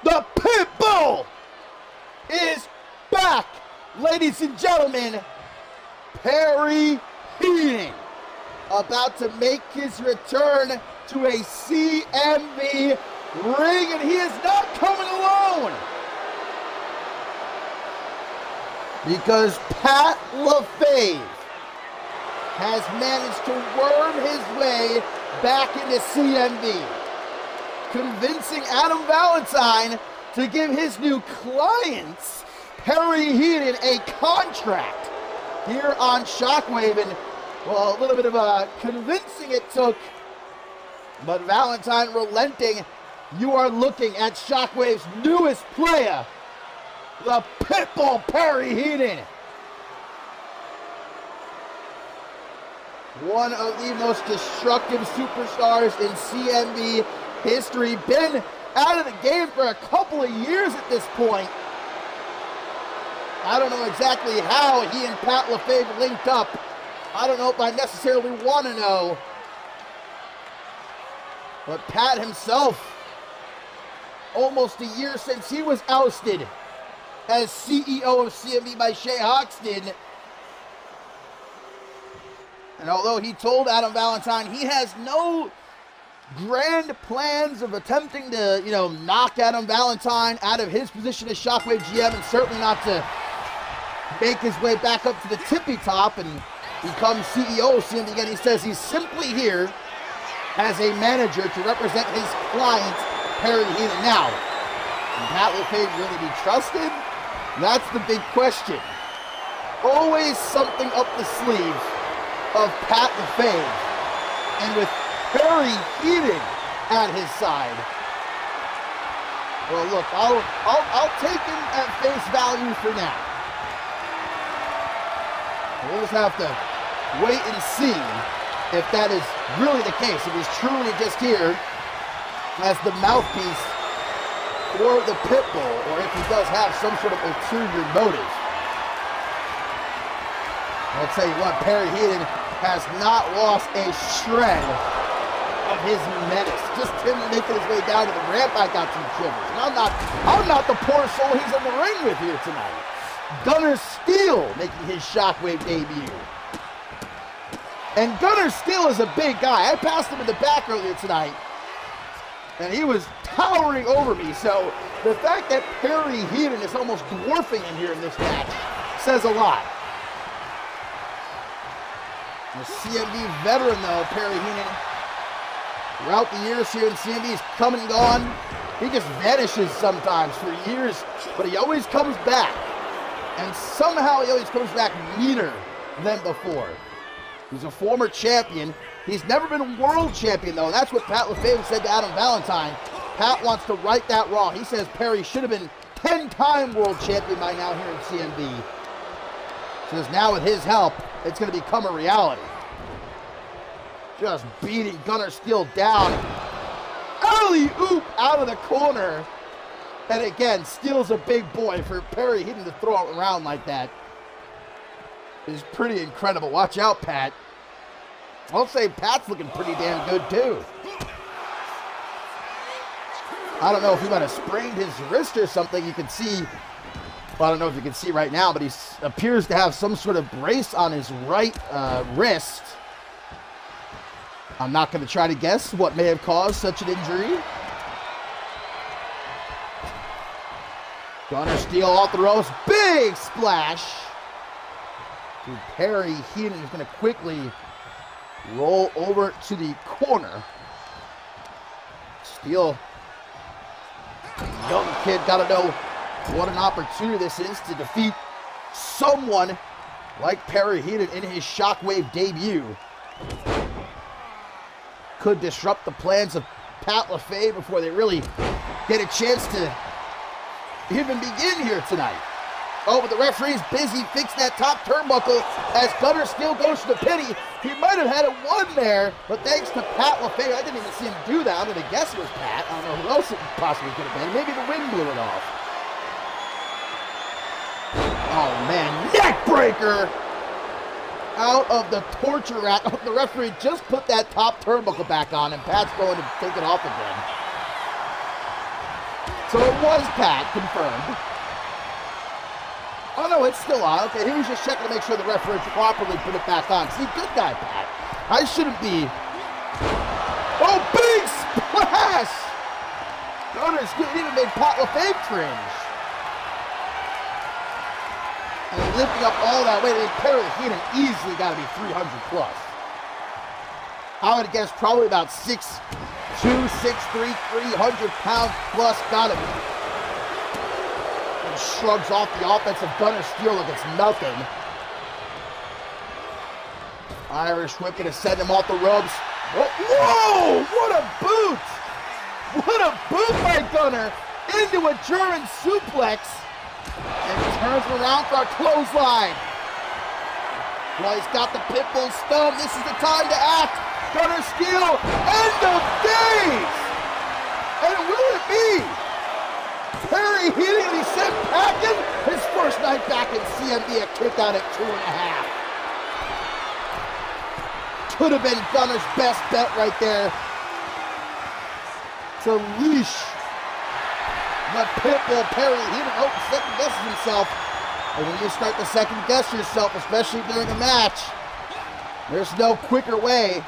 The Pitbull is back, ladies and gentlemen. Perry Heating about to make his return to a CMV ring, and he is not coming alone. Because Pat LaFave has managed to worm his way back into CMV, convincing Adam Valentine to give his new clients, Perry Heaton, a contract here on Shockwave. And, well, a little bit of convincing it took, but Valentine relenting. You are looking at Shockwave's newest player, the Pitbull Perry Heaton. One of the most destructive superstars in CMV history. Been out of the game for a couple of years at this point. I don't know exactly how he and Pat LaFave linked up. I don't know if I necessarily want to know. But Pat himself, almost a year since he was ousted as CEO of CMV by Shay Hoxton. And although he told Adam Valentine he has no grand plans of attempting to, knock Adam Valentine out of his position as Shockwave GM, and certainly not to make his way back up to the tippy top and become CEO of CMV again, he says he's simply here as a manager to represent his client, Perry Heaton. Now, can Pat LaFave really be trusted? That's the big question. Always something up the sleeve of Pat LaFave, and with Perry Heaton at his side. Well, look, I'll take him at face value for now. We'll just have to wait and see if that is really the case. If he's truly just here as the mouthpiece for the Pitbull, or if he does have some sort of ulterior motive. I'll tell you what, Perry Heaton has not lost a shred of his menace. Just him making his way down to the ramp, I got some shivers. And I'm not the poor soul he's in the ring with here tonight. Gunner Steele making his Shockwave debut. And Gunner Steele is a big guy. I passed him in the back earlier tonight, and he was towering over me. So the fact that Perry Heaton is almost dwarfing him here in this match says a lot. The CMV veteran, though, Perry Heaton, throughout the years here in CMV, he's come and gone. He just vanishes sometimes for years, but he always comes back. And somehow he always comes back meaner than before. He's a former champion. He's never been world champion, though. That's what Pat LaFave said to Adam Valentine. Pat wants to right that wrong. He says Perry should have been 10-time world champion by now here in CMV. Says now with his help, it's going to become a reality. Just beating Gunner Steele down. Alley-oop out of the corner. And again, Steele's a big boy. For Perry Heaton to throw it around like that is pretty incredible. Watch out, Pat. I'll say Pat's looking pretty damn good, too. I don't know if he might have sprained his wrist or something. You can see, well, I don't know if you can see right now, but he appears to have some sort of brace on his right wrist. I'm not going to try to guess what may have caused such an injury. Gunner Steele off the ropes. Big splash. Perry Heaton is going to quickly roll over to the corner. Steele, young kid, got to know what an opportunity this is to defeat someone like Perry Heaton in his Shockwave debut. Could disrupt the plans of Pat LaFave before they really get a chance to even begin here tonight. Oh, but the referee's busy fixing that top turnbuckle as Gunner Steele goes to the pin. He might have had it won there, but thanks to Pat LaFave, I didn't even see him do that. I'm going to guess it was Pat. I don't know who else it possibly could have been. Maybe the wind blew it off. Oh, man. Neck breaker! Out of the torture rack. The referee just put that top turnbuckle back on, and Pat's going to take it off again. So it was Pat, confirmed. Oh, no, it's still on. Okay, he was just checking to make sure the referee properly put it back on. See, good guy, Pat. I shouldn't be. Oh, big splash! Gunner Steele even made Pat LaFave cringe. And lifting up all that weight, Perry Heaton easily got to be 300 plus. I would guess probably about 6'2", 6'3", 300 pounds plus, got to be. And shrugs off the offensive Gunner Steele like it's nothing. Irish whip to send him off the ropes. Whoa! What a boot! What a boot by Gunner into a German suplex. And turns around for a clothesline. Well, he's got the pitbull stomp. This is the time to act. Gunner Steele, end of days! And will it be? Perry Heaton to be sent packing? His first night back in CMV, a kick out at 2.5. Could have been Gunner's best bet right there. To leash the pitbull Perry Heaton. Oh, second guesses himself. And when you start to second guess yourself, especially during a match, there's no quicker way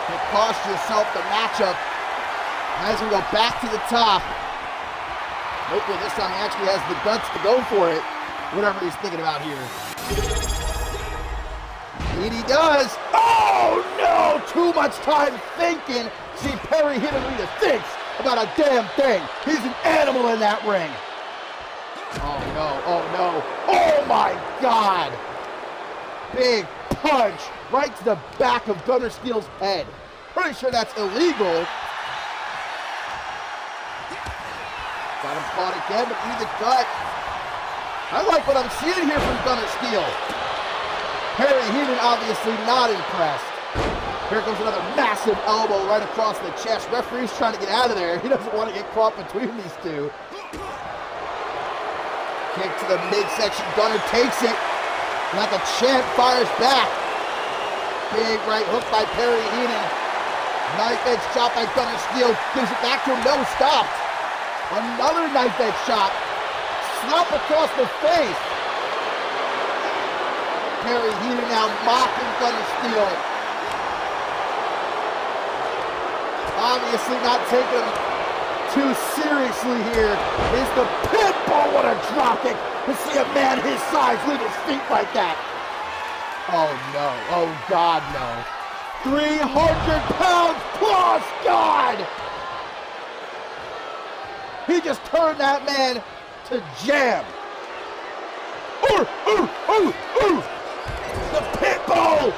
to cost yourself the matchup. As we go back to the top. Hopefully this time he actually has the guts to go for it. Whatever he's thinking about here. Indeed he does. Oh no! Too much time thinking. See, Perry Heaton really thinks about a damn thing. He's an animal in that ring. Oh no, oh no. Oh my God! Big punch right to the back of Gunner Steele's head. Pretty sure that's illegal. Got him caught again, but through the gut. I like what I'm seeing here from Gunner Steele. Perry Heaton obviously not impressed. Here comes another massive elbow right across the chest. Referee's trying to get out of there. He doesn't want to get caught between these two. Kick to the midsection. Gunner takes it. Like a champ, fires back. Big right hook by Perry Heaton. Knife edge shot by Gunner Steele. Gives it back to him. No, stopped. Another knife edge shot. slap across the face. Perry Heenan now mocking Gunner Steel. Obviously not taking him too seriously here. Is the Pitbull. What a dropkick to see a man his size leave his feet like that. Oh no, oh God no. 300 pounds plus, God! He just turned that man to jam. Ooh, ooh, ooh, ooh! The Pitbull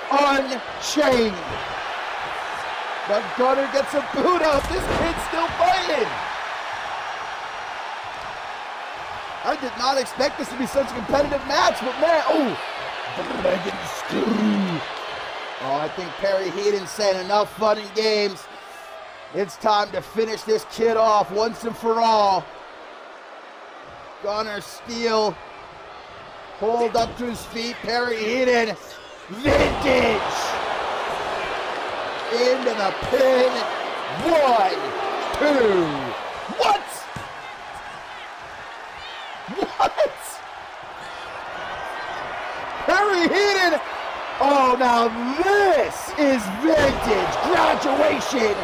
unchained. But Gunner gets a boot up. This kid's still fighting. I did not expect this to be such a competitive match, but man, oh! Dragon Screw. Oh, I think Perry Heenan saying enough fun and games. It's time to finish this kid off once and for all. Gunner Steel pulled up to his feet. Perry Heenan, vintage, into the pin. 1, 2. What? What? Perry Heenan. Oh, now this is vintage graduation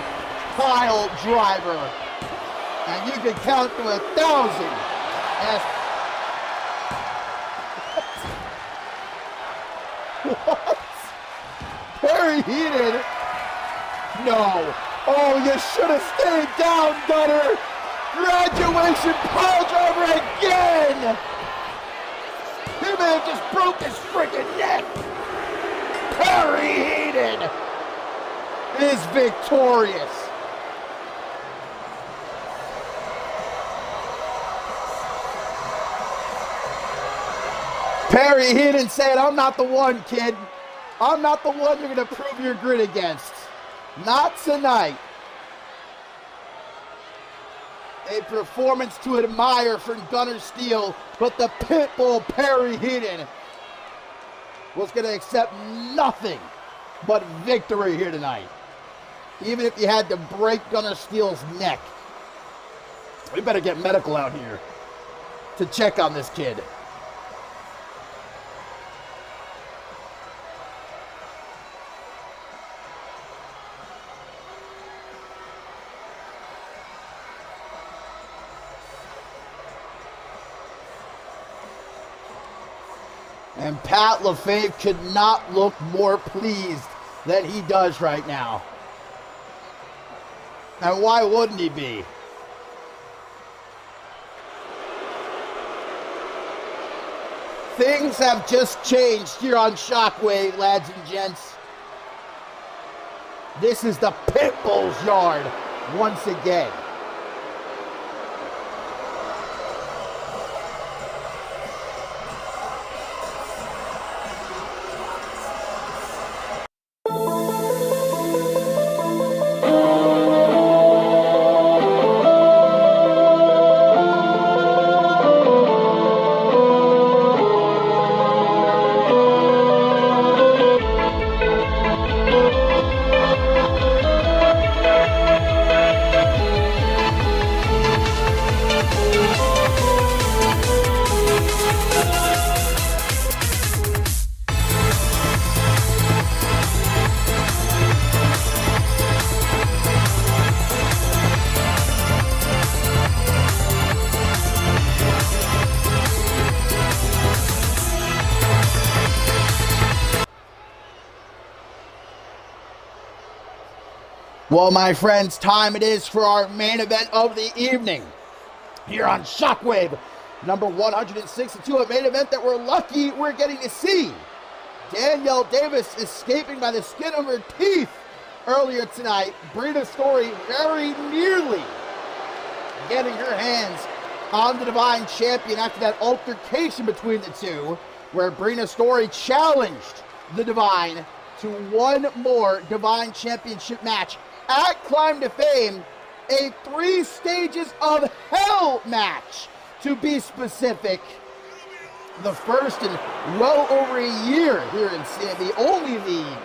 pile driver. And you can count to 1,000 as what? Perry Heenan? No. Oh, you should have stayed down, Gunner. Graduation pile driver again. He may have just broke his freaking neck. Perry Heenan is victorious. Perry Heenan said, I'm not the one, kid. I'm not the one you're going to prove your grit against. Not tonight. A performance to admire from Gunner Steel, but the Pitbull Perry Heenan was going to accept nothing but victory here tonight. Even if you had to break Gunner Steel's neck. We better get medical out here to check on this kid. And Pat LaFave could not look more pleased than he does right now. And why wouldn't he be? Things have just changed here on Shockwave, lads and gents. This is the Pitbull's yard once again. Well, my friends, time it is for our main event of the evening here on Shockwave, number 162, a main event that we're lucky we're getting to see. Danielle Davis escaping by the skin of her teeth earlier tonight. Brina Story very nearly getting her hands on the Divine Champion after that altercation between the two, where Brina Story challenged the Divine to one more Divine Championship match at Climb to Fame, a 3 stages of hell match, to be specific. The first in well over a year here in CMV. Only the,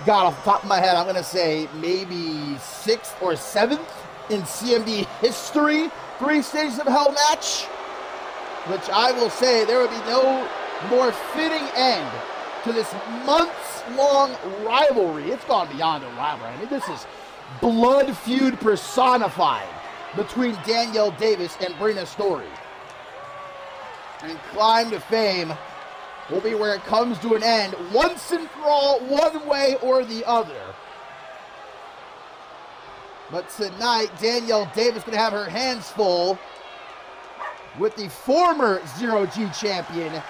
God, off the top of my head, I'm going to say maybe 6th or 7th in CMV history 3 stages of hell match. which I will say there would be no more fitting end to this months-long rivalry. It's gone beyond a rivalry. I mean, this is blood feud personified between Danielle Davis and Brina Story. And Climb to Fame will be where it comes to an end, once and for all, one way or the other. But tonight, Danielle Davis going to have her hands full with the former Zero-G champion,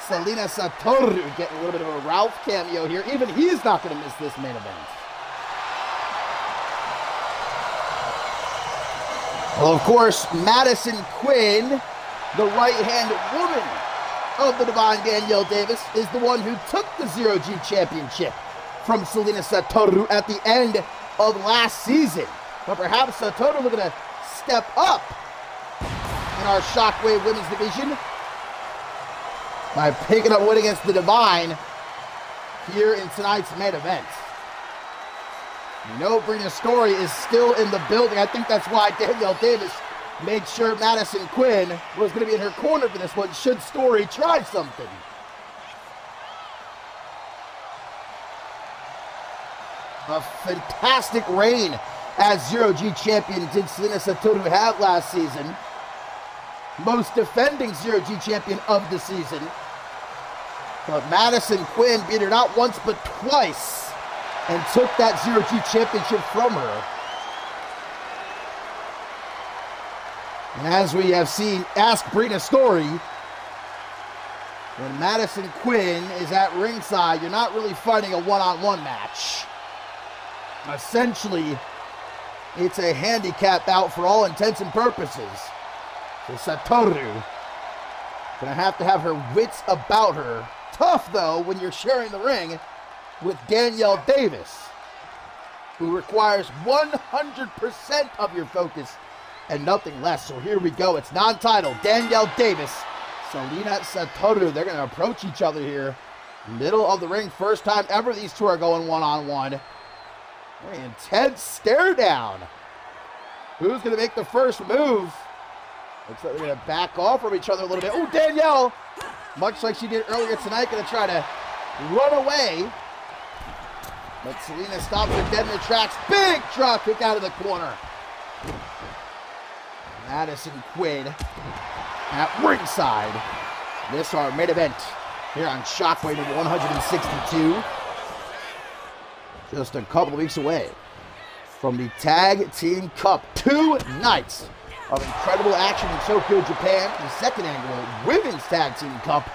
Selina Satoru, getting a little bit of a Ralph cameo here. Even he's not going to miss this main event. Well, of course, Madison Quinn, the right-hand woman of the Divine Danielle Davis, is the one who took the Zero-G championship from Selina Satoru at the end of last season. But perhaps Satoru looking to step up in our Shockwave Women's Division by picking up win against the Divine here in tonight's main event. You know, Brina Story is still in the building. I think that's why Danielle Davis made sure Madison Quinn was going to be in her corner for this one, should Story try something. A fantastic reign as Zero-G champion did Selina Satoru have last season. Most defending Zero-G champion of the season. But Madison Quinn beat her not once but twice and took that Zero-G championship from her. And as we have seen, ask Brina Story, when Madison Quinn is at ringside, you're not really fighting a one-on-one match. Essentially, it's a handicap bout for all intents and purposes. So Satoru gonna have to have her wits about her. Tough, though, when you're sharing the ring with Danielle Davis, who requires 100% of your focus and nothing less. So here we go. It's non-title. Danielle Davis, Selina Satoru. They're going to approach each other here. Middle of the ring. First time ever these two are going one-on-one. Very intense stare down. Who's going to make the first move? Looks like they're going to back off from each other a little bit. Oh, Danielle, much like she did earlier tonight, going to try to run away. But Selina stops her dead in the tracks. Big drop kick out of the corner. Madison Quinn at ringside. This our main event here on Shockwave 162. Just a couple of weeks away from the Tag Team Cup. 2 nights of incredible action in Tokyo, Japan. The 2nd annual Women's Tag Team Cup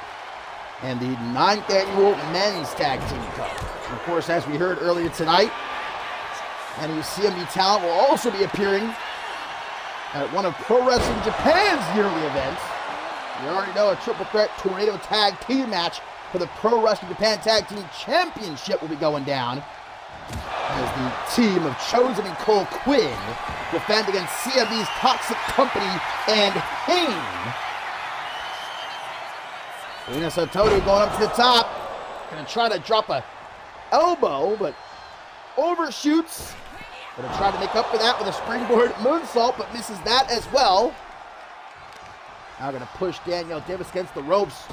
and the 9th annual Men's Tag Team Cup. And of course, as we heard earlier tonight, any CMV talent will also be appearing at one of Pro Wrestling Japan's yearly events. You already know a triple threat tornado tag team match for the Pro Wrestling Japan Tag Team Championship will be going down as the team of Chosen and Cole Quinn defend against CMV's Toxic Company and Hayne. Selina Satoru going up to the top. Gonna try to drop a elbow, but overshoots. Gonna try to make up for that with a springboard moonsault, but misses that as well. Now gonna push Danielle Davis against the ropes.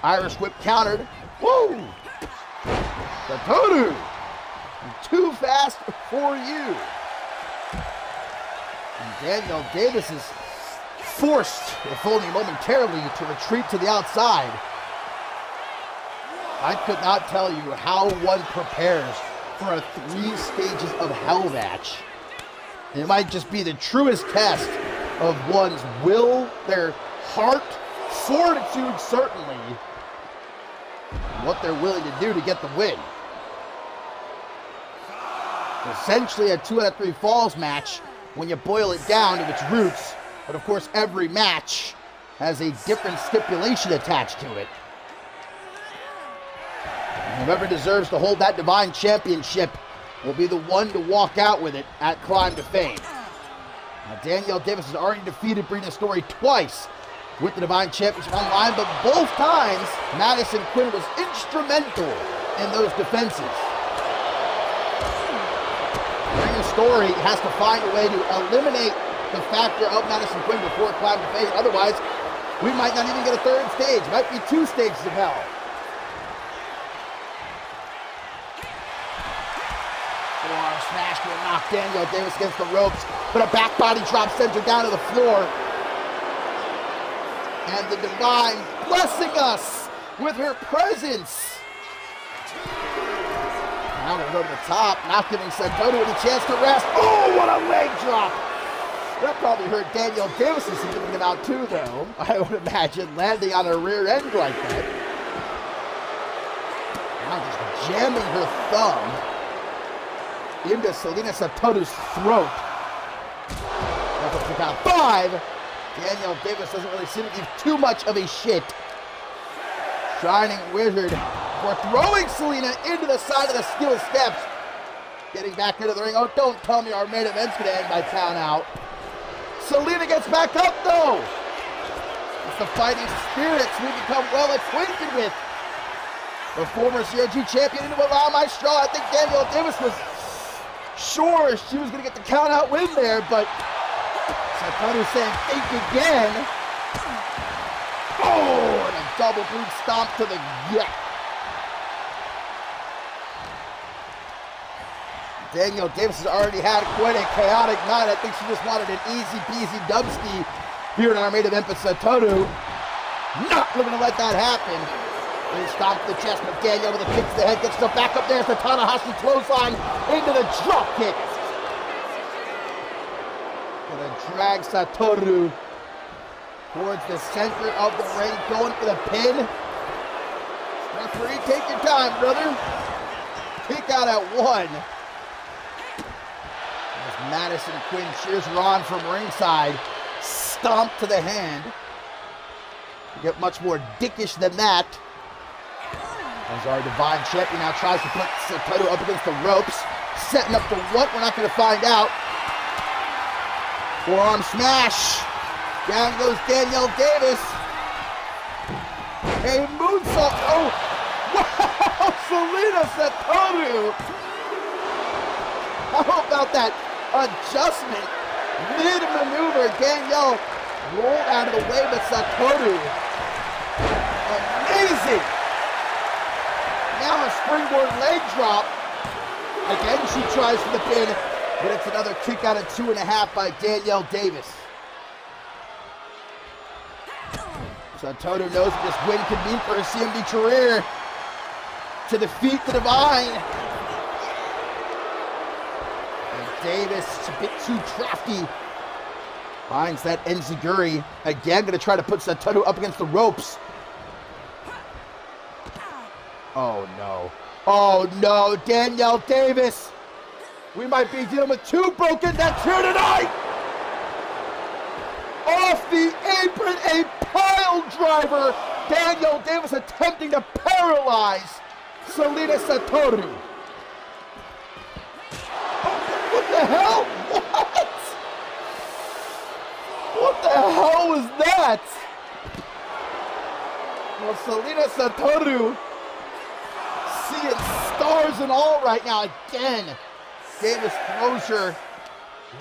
Irish whip countered. Woo! Satoru! Too fast for you. And Danielle Davis is forced, if only momentarily, to retreat to the outside. I could not tell you how one prepares for a 3 stages of hell match. It might just be the truest test of one's will, their heart, fortitude certainly, and what they're willing to do to get the win. Essentially a 2 out of 3 falls match when you boil it down to its roots, but of course every match has a different stipulation attached to it. And whoever deserves to hold that Divine Championship will be the one to walk out with it at Climb to Fame. Now, Danielle Davis has already defeated Brina Story twice with the Divine Championship online, but both times Madison Quinn was instrumental in those defenses. Brina Story has to find a way to eliminate the factor of Madison Quinn before Climb to Fame. Otherwise, We might not even get a third stage. Might be 2 stages of hell. Forearm smash to knock Danielle Davis against the ropes, but a back body drop sends her down to the floor. And the Divine blessing us with her presence. Now we're going to the top, not giving Satoru any chance to rest. Oh, what a leg drop! That probably hurt Danielle Davis's significant out too, though. I would imagine landing on her rear end like that. Now just jamming her thumb into Selina Satoru's throat. That's a count 5. Danielle Davis doesn't really seem to give too much of a shit. Shining Wizard for throwing Selina into the side of the steel steps. Getting back into the ring. Oh, don't tell me our main event's going to end by count out. Selina gets back up, though. It's the fighting spirits we become well acquainted with. The former CRG champion into a La Maestro. I think Danielle Davis was sure she was going to get the count out win there, but Satoru saying think again. Oh, and a double boot stomp to the gut. Danielle Davis has already had quite a chaotic night. I think she just wanted an easy-peasy dubski here in our main event, but Satoru not looking to let that happen. He stomped the chest, but Danielle with a kick to the head gets the back up there. It's the Tanahashi clothesline into the drop kick. Gonna drag Satoru towards the center of the ring, going for the pin. Referee, take your time, brother. Kick out at 1. As Madison Quinn cheers her on from ringside. Stomp to the hand. You get much more dickish than that. As our Divine Champion now tries to put Satoru up against the ropes. Setting up for what? We're not going to find out. Forearm smash. Down goes Danielle Davis. A moonsault. Oh, wow! Selina Satoru. How about that adjustment? Mid-maneuver, Danielle rolled out of the way, but Satoru. Amazing. Now a springboard leg drop. Again, she tries for the pin, but it's another kick out of 2.5 by Danielle Davis. Satoru knows what this win could mean for her CMV career. To defeat the Divine. And Davis, a bit too crafty. Finds that enziguri. Again, going to try to put Satoru up against the ropes. Oh no. Oh no, Danielle Davis. We might be dealing with 2 broken necks here tonight. Off the apron, a pile driver. Danielle Davis attempting to paralyze Selina Satoru. Oh, what the hell? What the hell was that? Well, Selina Satoru seeing stars and all right now. Again, Davis throws her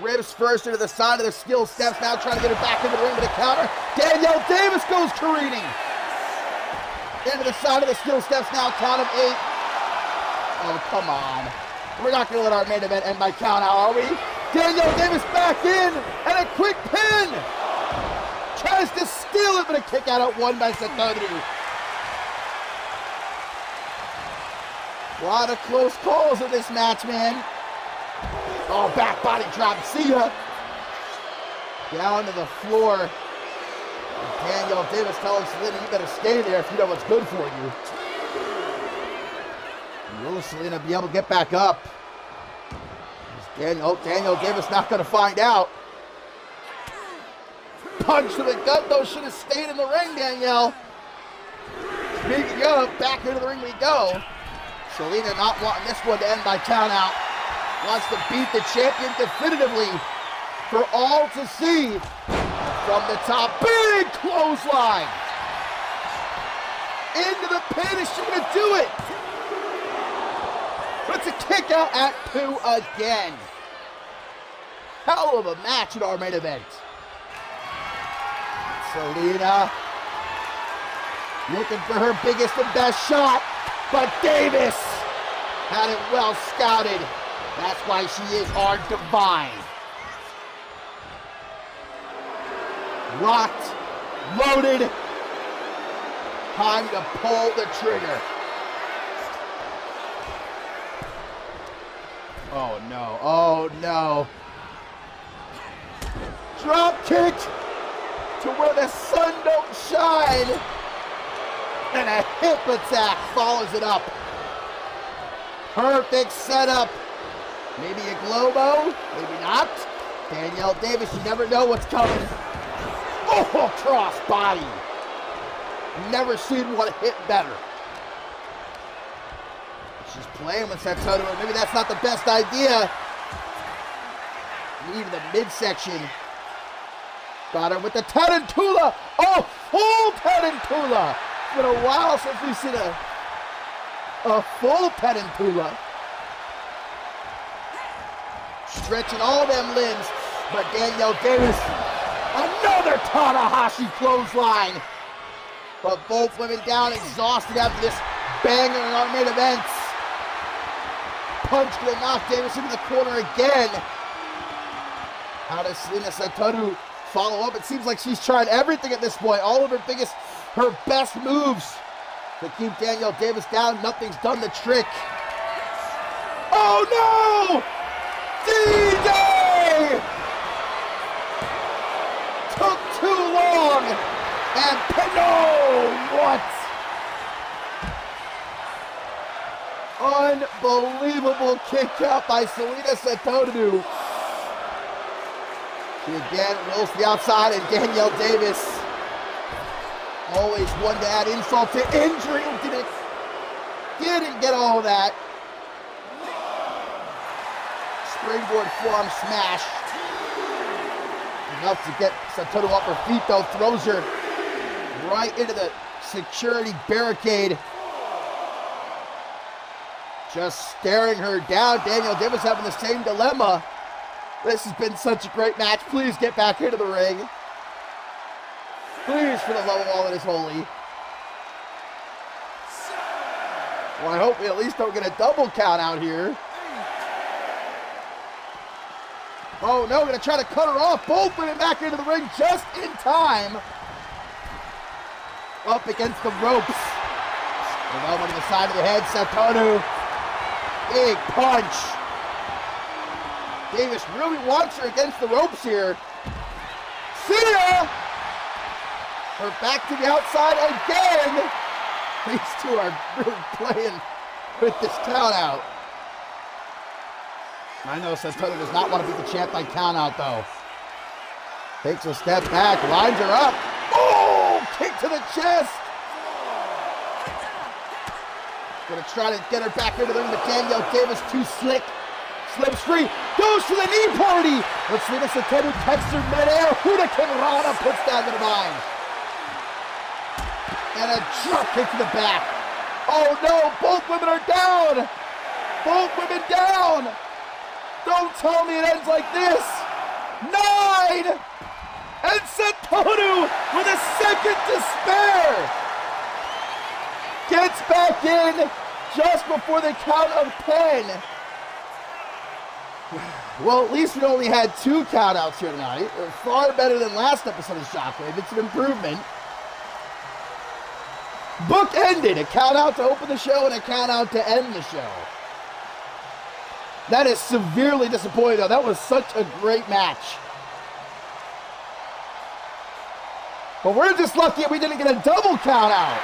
ribs first into the side of the steel steps, now trying to get her back into the ring with a counter. Danielle Davis goes careening into the side of the steel steps, now count of 8. Oh, come on. We're not going to let our main event end by count out, are we? Danielle Davis back in, and a quick pin. Tries to steal it, but a kick out at 1 by Satoru. A lot of close calls in this match, man. Oh, back body drop. See ya. Down to the floor. And Danielle Davis telling Selina, you better stay there if you know what's good for you. Will Selina be able to get back up? Danielle Davis not going to find out. Punch to the gut, though. Should have stayed in the ring, Danielle. Speaking of, back into the ring we go. Selina not wanting this one to end by count out. Wants to beat the champion definitively for all to see. From the top, big clothesline. Into the pin, is she going to do it? But it's a kick out at 2 again. Hell of a match in our main event. Selina looking for her biggest and best shot, but Davis had it well scouted. That's why she is our divine. Locked, loaded, time to pull the trigger. Oh no, oh no. Drop kick to where the sun don't shine. And a hip attack follows it up. Perfect setup. Maybe a Globo, maybe not. Danielle Davis, you never know what's coming. Oh, cross body. Never seen one hit better. She's playing with Satoru, and maybe that's not the best idea. Knee to the midsection. Got her with the Tarantula. Oh, full Tarantula. It's been a while since we've seen a full Tarantula. Stretching all them limbs, but Danielle Davis, another Tanahashi clothesline. But both women down, exhausted after this banger in our main events. Punch to knock Davis into the corner again. How does Selina Satoru follow up? It seems like she's tried everything at this point. All of her best moves to keep Danielle Davis down. Nothing's done the trick. Oh no! D-Day! Took too long. And what? Unbelievable kick out by Selina Satoru. She again rolls to the outside, and Danielle Davis, always one to add insult to injury. Didn't get all of that. Springboard forearm smash. Enough to get Satoru off her feet though, throws her right into the security barricade. Just staring her down. Danielle Davis having the same dilemma. This has been such a great match. Please get back into the ring. Please, for the love of all that is holy. Well, I hope we at least don't get a double count out here. Oh no, gonna try to cut her off. Both women back into the ring just in time. Up against the ropes. An elbow to the side of the head. Satoru. Big punch. Davis really wants her against the ropes here. See ya! Her back to the outside again. These two are really playing with this count out. I know Satoru does not want to beat the champ by count out though. Takes a step back, lines her up. Oh! Kick to the chest. Gonna try to get her back into the ring, but Danielle Davis too slick. Slips free, goes for the knee party. But Selina Satoru catches her midair. Hurricane Rana puts down the divine. And a drop kick to the back. Oh no, both women are down. Both women down. Don't tell me it ends like this. 9. And Satoru with a second to spare. Gets back in just before the count of 10. Well, at least we only had 2 countouts here tonight. Far better than last episode of Shockwave. It's an improvement. Book ended. A count out to open the show and a count out to end the show. That is severely disappointing, though. That was such a great match. But we're just lucky we didn't get a double count out.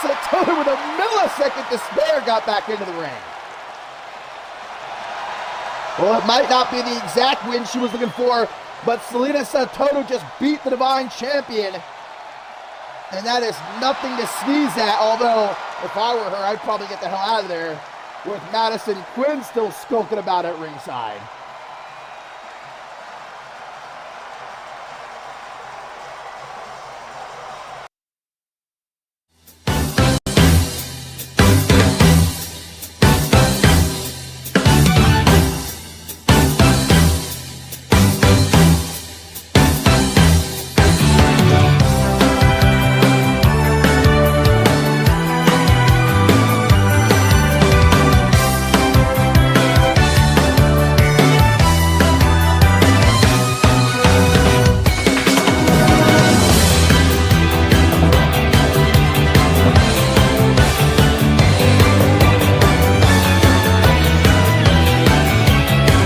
Satoru with a millisecond to spare got back into the ring. Well, it might not be the exact win she was looking for, but Selina Satoru just beat the Divine Champion. And that is nothing to sneeze at, although if I were her, I'd probably get the hell out of there with Madison Quinn still skulking about at ringside.